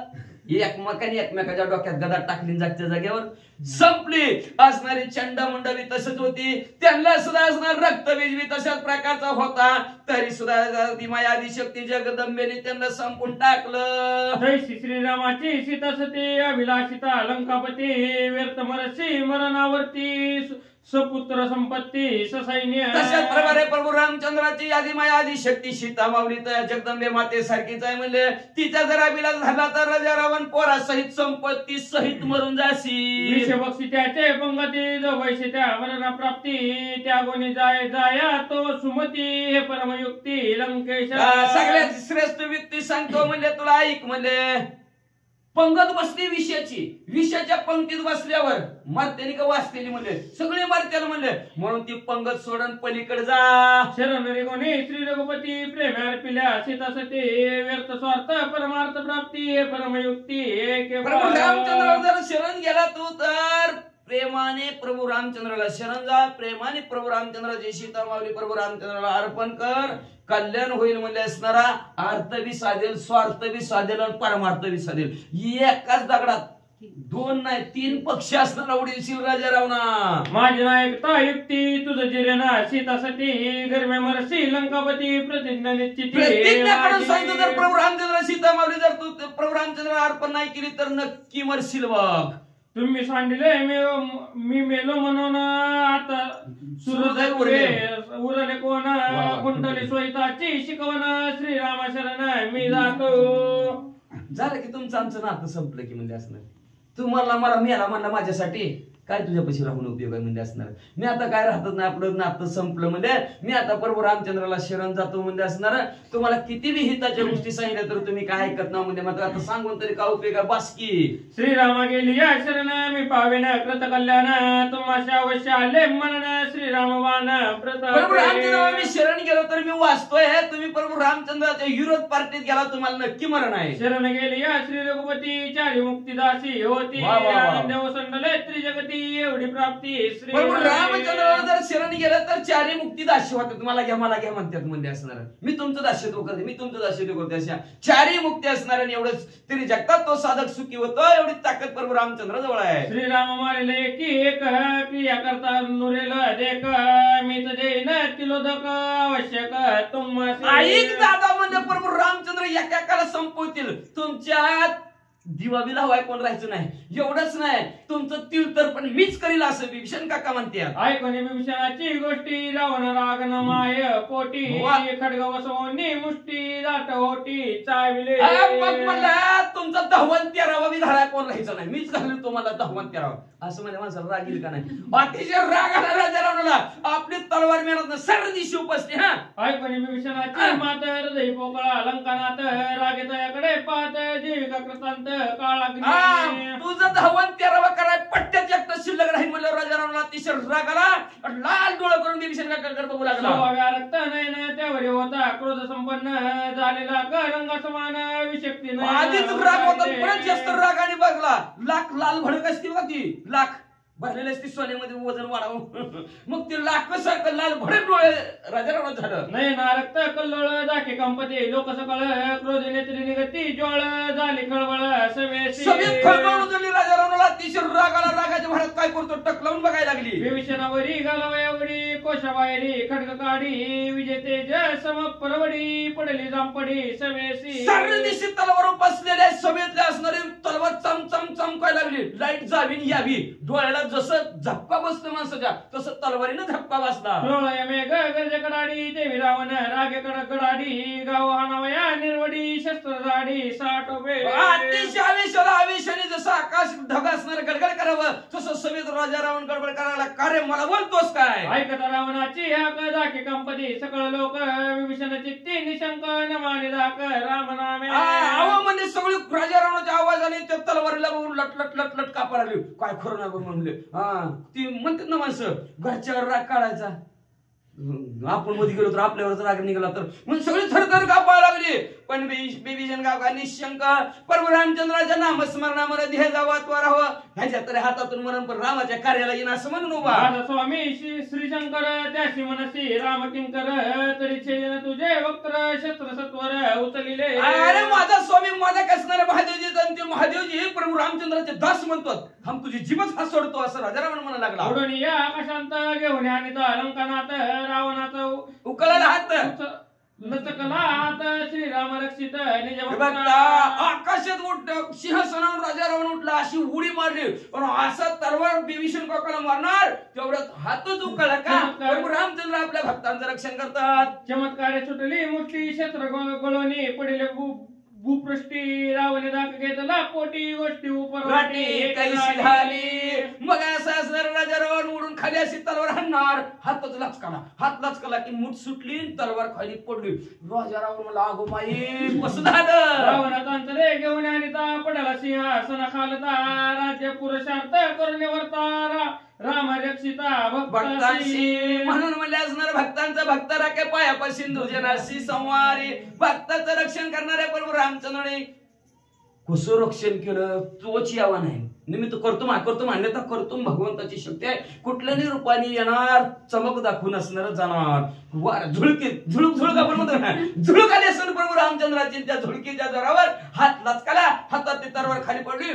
[SPEAKER 3] एकमेकाच्या डोक्यात गदा टाकली, जागच्या जागेवर संपली. असणारी चंडामुंडवी तसंच होती, त्यांना सुद्धा असणार रक्तबीज बी तशाच प्रकारचा होता. तरी सुद्धा दिमाया आदिशक्ती जगदंबेने त्यांना संपून टाकलं.
[SPEAKER 1] जैसी श्रीरामाची सीता सती अभिलाषिता लंकापती, व्यर्थ मरसी मरणावरती सुपुत्र संपत्ती ससैन्य.
[SPEAKER 3] तशाच प्रकारे प्रभू रामचंद्राची आदिमाया आदिशक्ती सीता माऊली तर जगदंबे मातेसारखीच आहे. म्हणजे तिचा जर अभिलाष झाला तर राजा रावण पोरा सहित संपत्ती सहित मरून जाशी.
[SPEAKER 1] विषभक्षी त्याचे पंगती जो वैश्य त्या मरणा प्राप्ती, त्या गुणी जाया तो सुमती हे परमयुक्ती लंकेश.
[SPEAKER 3] सगळ्यात श्रेष्ठ व्यक्ती सांगतो म्हणजे तुला ऐक. म्हणजे पंगत बसली विषयाच्या पंक्तीत बसल्यावर मरत्यानी का वाचतेली म्हणले, सगळे मरत्याला म्हणले. म्हणून ती पंगत सोडून पलीकडे जा.
[SPEAKER 1] शरण रे कोणी श्री रघुपती प्रेमार पिल्या सीता सती, व्यर्थ स्वार्थ परमार्थ प्राप्ती परमयुक्ती.
[SPEAKER 3] प्रभू रामचंद्राला जर शरण गेला तू तर प्रेमाने प्रभू रामचंद्राला शरण जा. प्रेमाने प्रभू रामचंद्राची सीता माऊली प्रभू रामचंद्राला अर्पण कर. कल्याण होईल म्हणजे असणारा अर्थ बी साधेल, स्वार्थ बी साधेल आणि परमार्थ बी साधेल. एकाच दगडात 2 नाही 3 पक्ष असणारा उडीशील राजा रावणा.
[SPEAKER 8] माझी नायकता युक्ती तुझं जिरेना सीतासाठी गरमे मरसी लंकापती प्रतिज्ञा निश्चिती.
[SPEAKER 3] प्रतिज्ञा करून सांगतो जर प्रभू रामचंद्र सीता मावली जर तू प्रभू रामचंद्र अर्पण नाही केली तर नक्की मरशील बघ.
[SPEAKER 8] तुम्ही सांडिले मी मेलो म्हणून आता सुरदय उरले कोण कुंडली सोयताची शिकवण श्रीराम शरण मी जातो.
[SPEAKER 3] झालं की तुमचं आमचं नातं संपलं की म्हणजे असणार. तू मला मेला म्हणला माझ्यासाठी काय तुझ्यापाशी राहून उपयोग आहे म्हणजे असणार. मी आता काय राहतच नाही आपलं नातं संपलं म्हणजे मी आता प्रभू रामचंद्राला शरण जातो म्हणजे असणार. तुम्हाला किती बी हिताच्या गोष्टी सांगितल्या तर तुम्ही काय ऐकत ना म्हणजे मात्र आता सांगून तरी काय उपयोग आहे. बासकी
[SPEAKER 8] श्रीरामा गेली या शरण मी पावेन कृत कल्याण तुम्हाला अवश्य आले म्हणून श्रीराम बाण
[SPEAKER 3] प्रभू रामचंद्र मी शरण गेलो तर मी वाचतोय. तुम्ही प्रभू रामचंद्राच्या विरोध पार्टीत गेला तुम्हाला नक्की मरण आहे.
[SPEAKER 8] शरण गेली या श्री रघुपती चारी मुक्तीदासी होती आनंद वसंडले त्रिजगती एवढी प्राप्ती.
[SPEAKER 3] प्रभू रामचंद्राला जर शरण गेलं तर चारी मुक्ती दास्य होते. तुम्हाला घ्या मला घ्या म्हणतात म्हणजे असणार. मी तुमचं दास्यत्व करते मी तुमचं दास्यत्व करते अशा चारी मुक्ती असणार आणि एवढंच तरी जगतात तो साधक सुखी होतो. एवढी ताकद प्रभू रामचंद्र जवळ आहे.
[SPEAKER 8] श्रीराम मारिले की एक क्रिया करता नुरेल देख मी देईन तिलोदक आवश्यक तुम्हाला.
[SPEAKER 3] ऐक दादा म्हणजे प्रभू रामचंद्र एकाला संपवतील. तुमच्यात दिवा बी लावाय कोण राहायचं नाही. एवढंच नाही तुमचं तिळ तर पण मीच करील असं विभीषण काका म्हणतात.
[SPEAKER 8] ऐकून विभीषणाची गोष्टी रावण रागन माय पोटी खडग वसवणी मुष्टी दाट होटी चाविले.
[SPEAKER 3] मग मला तुमचा 10वा 13वा बी धडा कोण राहायचं नाही. मीच घालू तुम्हाला 10वा 13वा असं म्हणजे माणसाला राग येईल का नाही. अतिशय राग आला राजा रावणाला. आपली तलवार मिळत सर्व दिवशी उपसते. हा
[SPEAKER 8] ऐकून विभीषणाची मात हृदय पोकळा लंकानात रागेत याकडे पाहत जीविका कृतांत
[SPEAKER 3] तुझं 10वा 13वा कराय पट्ट्यात एकटा शिल्लक राहील म्हणलं राजा रावणाला अतिशय राग आला. लाल डोळा करून विभीषण काकाकडे बघू लागला.
[SPEAKER 8] रक्त नयन त्यावर होता क्रोध संपन्न झालेला रंगा समान विशक्ती
[SPEAKER 3] आधीच राग होता परत जास्त रागाने बघला. लाख लाल भडक असते बघा ती लाख भरलेले असते सोन्यामध्ये वजन वाढवून मग ते लाख सारखं लाल भडक डोळे राजा रावणात झालं.
[SPEAKER 8] नाही ना रक्त कल्लोळ दाखे कंपती लोक सकळ क्रोध नेत्री निगती ज्वाळ झाली खळबळ
[SPEAKER 3] सगळी खळबळ झाली. राजा रावणाला अतिशय राग आला. रागाच्या भरात काय करतो टक लावून बघायला लागली.
[SPEAKER 8] विभीषणावरी घालावयावडी कोशाबाहेरी खडग काढी विजेते सम परवडी पडली जांपडी समेसी.
[SPEAKER 3] सर्व दिवशी तलवार बसलेल्या सभेतले असणारी तलवार चम चम चमकायला लागली. लाईट जावी यावी डोळ्याला जसं झपका बसतो माणसाच्या तसं तलवारीनं झपका बसला.
[SPEAKER 8] गरजे कडाडी देवी रावण रागे कडाडी गाव हानावया निर्वडी शस्त्र झाडी साठोबे.
[SPEAKER 3] अतिशय आवेशाला आवेशाने जसं आकाश ढग असणार गडगड करावं तसं सभेत राजा रावण गडबड करायला. कार्य मला बोलतोस काय.
[SPEAKER 8] ऐकता रावणाची हाक दाखी कंपती सकळ लोक विभीषणाची ती निशंक नमाने दाक राम नामे.
[SPEAKER 3] म्हणजे सगळी राजा रावणाच्या आवाजाने त्या तलवारीला बघून लट लट लट लट कापा लागली. काय खरं नाही बघ म्हणले. ती म्हणतात ना माणसं घरच्यावर राग काढायचा. आपण मध्ये गेलो तर आपल्यावरच राग निघाला तर म्हणजे सगळी थरथर कापायला लागली. पण विभीषण गावका निशंक प्रभू रामचंद्राच्या नामस्मरणामध्ये ध्येय जावा त्वरावं ह्याच्या तरी हातातून मरण पण रामाच्या कार्याला येईन असं म्हणून उभा.
[SPEAKER 8] स्वामी श्री शंकर त्याशी मनसी राम किंकर तरी छेदन तुझे वक्र शस्त्र सत्वर उचलिले.
[SPEAKER 3] अरे माझा स्वामी माझा कसणारे महादेवजी आणि ते महादेवजी प्रभू रामचंद्राचे दास म्हणतात. हम तुझी जीवच हा सोडतो असं राजा रावण म्हणा लागला.
[SPEAKER 8] उडून या आकाशांत घेऊन आणि लंकानात रावणाचा
[SPEAKER 3] उकळला हात
[SPEAKER 8] लचकला हात श्रीराम रक्षित
[SPEAKER 3] आकाशात उठ सिंहासनावर राजा रावण उठला. अशी उडी मारली पण असा तलवार विभीषण काकाला मारणार तेवढ्यात हातच उकळला का. प्रभू रामचंद्र आपल्या भक्तांचं रक्षण करतात.
[SPEAKER 8] चमत्कारे सुटली मोठी शस्त्र गळोनी पडले भूपृष्टी रावणे दाख घेतला पोटी गोष्टी उपरवाटी
[SPEAKER 3] कैसी झाली. मग असं असणार राजा रावण उडून खाली अशी तलवार हाणणार. हातच लचकला की मूठ सुटली तलवार खाली पडली. राजा रावण मला अगो माई कसं झालं.
[SPEAKER 8] रावणात अंतरे घेऊन आणि पडला सिंहासना खालता राज्य पुरुषार्थ करून वर्तारा राम रक्षिता
[SPEAKER 3] भक्तांशी म्हणून म्हणले असणार भक्तांचा भक्त राखे पायापाशी दुर्जनाशी संवारी. भक्ताचं रक्षण करणारे प्रभू रामचंद्राने कसं रक्षण केलं तोच यावा नाही. निमित्त करतो म्हणले तर करतो भगवंताची शक्ती आहे. कुठल्याही रूपाने येणार चमक दाखवून असणार जाणार झुळूक आपण म्हणतो ना झुळूक आली असणार प्रभू रामचंद्राची. त्या झुळकीच्या जोरावर हात लचकाला हातात ती तलवार खाली पडली.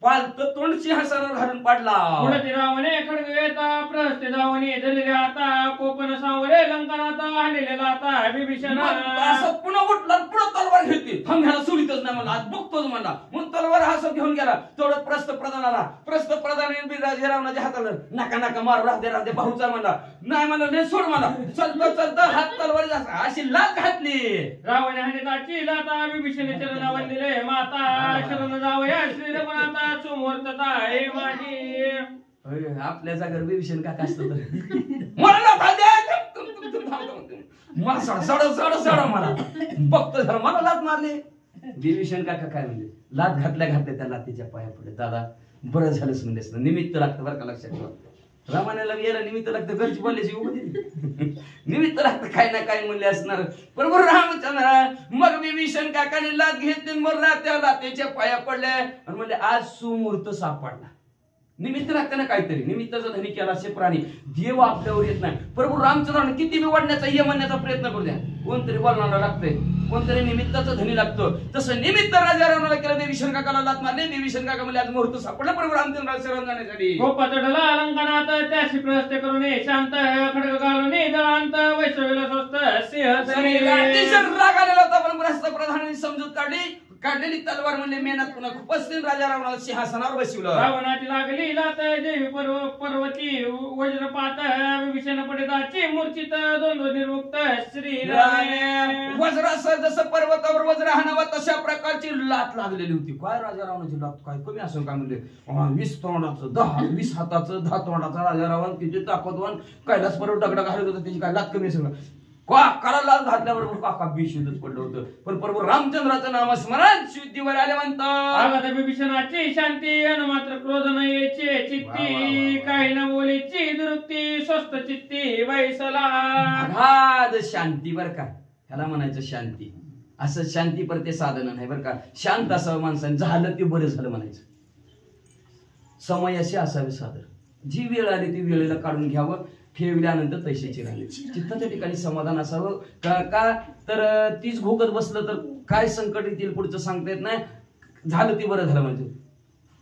[SPEAKER 3] पालत तोंड सिंहासनावर घालून पाडला.
[SPEAKER 8] पुढे रावणे खडग येता प्रहस्ते जावणे धरले आता कोपन सावरे लंकनाता हाणलेला आता विभीषण
[SPEAKER 3] असं पुन्हा उठला पुन्हा तलवार घेतली. ह्याला सोडीतच नाही म्हणला, आज बघतोच म्हणला. म्हणून तलवार हसत घेऊन गेला. तेवढं प्रस्थ प्रधान आला. प्रस्थ प्रधान राजे रावणाच्या हाताला नका नका मारू राहते भाऊचा म्हणला. नाही म्हणलं नाही सोड मला. चलत चलत हात तलवार अशी लात घातली.
[SPEAKER 8] रावणे हाणेताची लाता विभीषण चरण वंदिले माता शरण जावया श्री रघुनाथा सुमूर्तता हे माझी.
[SPEAKER 3] आपल्या जागर विभीषण काका असतं तर मला सड मला बघतो झालं मला लात मारली. विभीषण काका काय म्हणले लात घातल्या त्या लातीच्या पाया पुढे. दादा बरं झालंच म्हणलेस ना, निमित्त लागतं बरं का, लक्षात ठेवा. रामायणाला यायला निमित्त लागतं, घरची बोलल्याची उभं निमित्त लागतं काय ना काय म्हणले असणार. बरोबर रामचंद्र मग विभीषण काकाने लात घेतली मग त्या लातेच्या पाया पडल्या आणि म्हणले आज सुमुहूर्त सापडला. निमित्त लागतं ना काहीतरी. निमित्ताचा धनी केला असे प्राणी देव आपल्यावर येत नाही. प्रभू रामचंद्राने किती बी वाढण्याचा ये म्हणण्याचा प्रयत्न करू द्या, कोणतरी बोलणारा लागतंय, कोणतरी निमित्ताचा धनी लागतो. तसं निमित्त राजा रावणाला केलं. विभीषण काकाला लात मारले. विभीषण काका म्हणजे आज मुहूर्त सापडला प्रभू रामचंद्राला शरण जाण्यासाठी.
[SPEAKER 8] गोपा चढला लंकनात त्याशी प्रस्ते करून शांत खडग घालून दळांत वैश्रवीला स्वस्त सिंह
[SPEAKER 3] राग आलेला होता पण प्रधानांनी समजूत काढलेली तलवार म्हणजे मेहनत पुन्हा खूपच राजा रावणाला सिंहासनावर बसवलं.
[SPEAKER 8] रावणाची लागली लात देवी पर्वती वज्रपात विभीषण पडिताची मूर्छित द्वंद्व निर्मुक्त श्रीराम.
[SPEAKER 3] वज्रासह जसं पर्वतावर वज्र हाणावा तशा प्रकारची लात लागलेली होती. काय राजा रावणाची लात काय कमी असं काय म्हणले 20 तोंडाचं 20 हाताचं 10 तोंडाचा राजा रावण किती ताकदवान कैलास पर्वत दगडा घालत होता. त्याची काय लात कमी असेल काकाला लाच घातल्याबरोबर काका बेशुद्धच पडलं होतं. पण प्रभू रामचंद्राचं नामस्मरण शुद्धीवर आले म्हणतात.
[SPEAKER 8] विभीषणाची शांती अन मात्र क्रोध न यायचे चित्ती काही न बोलीची दुरुक्ती स्वस्त चित्ती वैसला.
[SPEAKER 3] अगाध शांती बर का, ह्याला म्हणायचं शांती. असं शांती पर ते साधन नाही बर का. शांत असावं माणसाने, झालं ते बरं झालं म्हणायचं. समयाशी असावे साधन. जी वेळ आली ती वेळेला काढून घ्यावं. ठेवल्यानंतर पैशाची राहिली चित्ताच्या ठिकाणी समाधान असावं. का तर तीच भोगत बसलं तर काय संकट येतील पुढचं सांगता येत नाही. झालं ती बरं झालं म्हणजे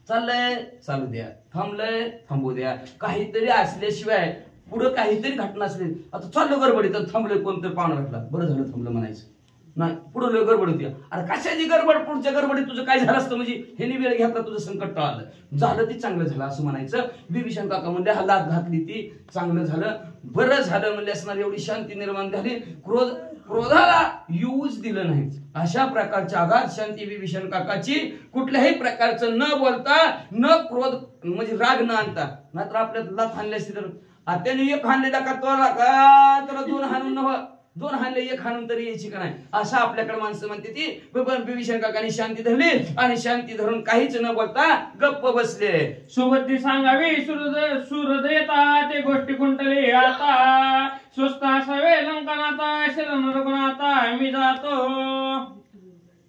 [SPEAKER 3] चाललंय चालू द्या, थांबलंय थांबू द्या. काहीतरी असल्याशिवाय पुढं काहीतरी घटना असली. आता चाललं गडबडीत थांबलंय कोणतरी पाहुणा घातला बरं झालं थांबलं म्हणायचं नाही. पुढं लय गडबड होती. अरे कशाची गडबड, पुढच्या गडबडीत तुझं काय झालं असतं म्हणजे ह्यानी वेळ घेतला तुझं संकट टळालं, झालं ती चांगलं झालं असं म्हणायचं. विभीषण काका म्हणजे हा लात घातली ती चांगलं झालं बरं झालं म्हणले असणार. एवढी शांती निर्माण झाली. क्रोधाला येऊच दिलं नाही. अशा प्रकारची अगाध शांती विभीषण काकाची. कुठल्याही प्रकारचं न बोलता न क्रोध म्हणजे राग न आणता. मात्र आपल्यात लात हाणली असती तर त्याने एक हाणलेला का तोला का त्याला 2 हाणून नव्ह 2 हाणले 1 हाणून तरी यायची का नाही. असं आपल्याकडे माणसं म्हणते ती. विभीषण काकांनी शांती धरली आणि शांती धरून काहीच न बोलता गप्प बसले.
[SPEAKER 8] सुबुद्धी सांगावी सुहृदयता ते गोष्टी कुंटले आता स्वस्त असावे लंकनाता शरण रघुनाथा मी जातो.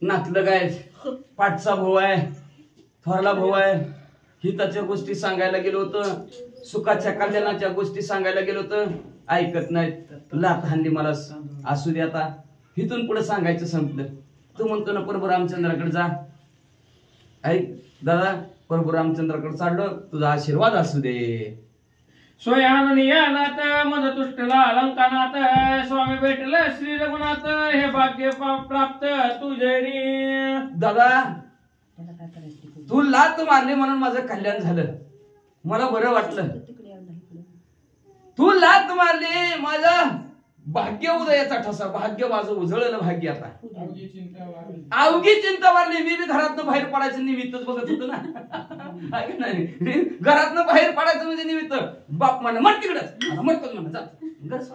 [SPEAKER 3] नातलं काय पाठचा भाऊ आहे, थोरला भाऊ आहे. हिताच्या गोष्टी सांगायला गेलो होतं, सुखाच्या कल्याणाच्या गोष्टी सांगायला गेलो होतं, ऐकत नाहीत. लात हाणली मला असू दे आता इथून पुढे सांगायचं संपलं. तू म्हणतो ना प्रभू रामचंद्राकडे जा. ऐक दादा प्रभू रामचंद्राकडे चाललो, तुझा आशीर्वाद असू दे.
[SPEAKER 8] सोयाननी यानात मज तुष्टला लंकनाथ स्वामी भेटलं श्री रघुनाथ हे भाग्य प्राप्त तुझे रे.
[SPEAKER 3] दादा तू लात मारली म्हणून माझं कल्याण झालं, मला बरं वाटलं. तू लात मारली माझं भाग्य उदयाचा ठसा, भाग्य माझं उजळलं भाग्य. आता अवघी चिंता वारली. मी घरातनं बाहेर पडायचं निमित्तच बघत होतो ना. घरातनं बाहेर पडायचं म्हणजे निमित्त. बाप म्हणा मग तिकडच मरतच म्हणा जात.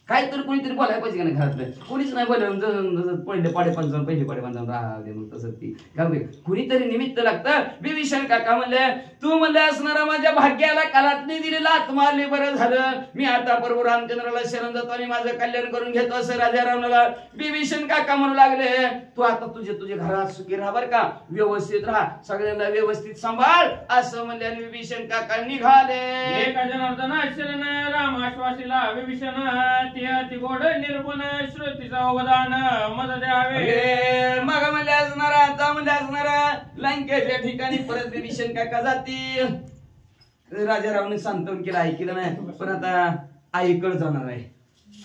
[SPEAKER 3] काहीतरी कोणीतरी बोलायला पाहिजे का नाही घरातलं. कोणीच नाही बोललं. पहिले पाडे पंचावन्न राहते मग तसं ती काय कुणीतरी निमित्त लागतं. विभीषण काका म्हणले तू म्हणले असणारा माझ्या भाग्याला कालातली दिली लात मारली बरं झालं. मी आता प्रभू रामचंद्राला शरण जातो आणि माझं कल्याण करून घेतो असं राजा रावणाला विभीषण काका म्हणू लागले. तू आता तुझ्या घरात सुखी राहा बरं का, व्यवस्थित राहा, सगळ्यांना व्यवस्थित सांभाळ असं म्हणले आणि विभीषण काका निघाले.
[SPEAKER 8] एका जनार्दन शरण राम आश्वासीला विभीषण अति गोड निर्गुण श्रुतीचा अवदान मद द्यावे.
[SPEAKER 3] मग म्हणले असणारा आता म्हणले असणारा लंकेच्या ठिकाणी परत विभीषण काका जातील. राजा रावने सांत्वन केलं, ऐकलं नाही. पण आता आईकडे जाणार आहे,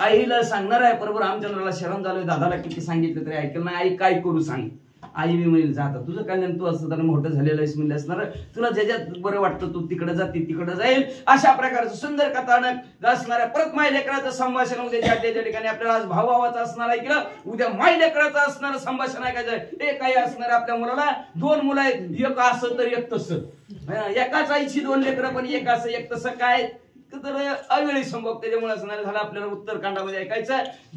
[SPEAKER 3] आईला सांगणार आहे. बरोबर रामचंद्राला शरण झालोय, दादाला किती सांगितलं तरी ऐकलं नाही. आई काय करू सांग. आई मी म्हणेल जाता तुझं कल्याण, तू असं तर मोठं झालेलं आहेस म्हणले असणार, तुला ज्याच्यात बरं वाटतं तू तिकडे जाती तिकडे जाईल. अशा प्रकारचं सुंदर कथानक असणाऱ्या परत माय लेकराचं संभाषण उद्या ज्या ठिकाणी आपल्याला आज भावाचं असणार ऐकलं, उद्या माय लेकराचं असणारं संभाषण ऐकायचं. एक आई असणार आपल्या मुलाला, 2 मुलं आहेत, एक असं तर एक तसं. एकाच आईची 2 लेकरं, पण एक असं एक तसं काय तर अवेळी संभोग. त्याच्यामुळे असणार झालं आपल्याला उत्तरकांडामध्ये ऐकायचं.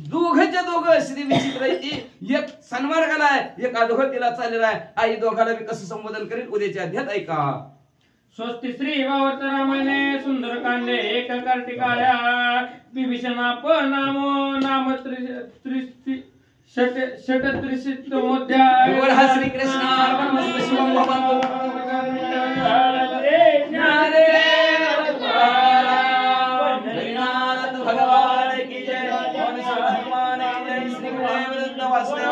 [SPEAKER 3] दोघंच्या दोघं श्री विचित्र आहे ती, एक सन्मार्गाला आहे, एक अधोगतीला चाललेला आहे. आई दोघाला मी कसं संबोधन करेल उद्याच्या अध्यात ऐका.
[SPEAKER 8] स्वस्ति श्री भावार्थ रामायणे सुंदरकांडे एक कार्तिकाया विभीषणाप नाम
[SPEAKER 3] बोल हा श्रीकृष्ण परमहंस शिवम भगवान की जय. हनुमान की जय. श्री गुरुदेव दत्त वासुदेव.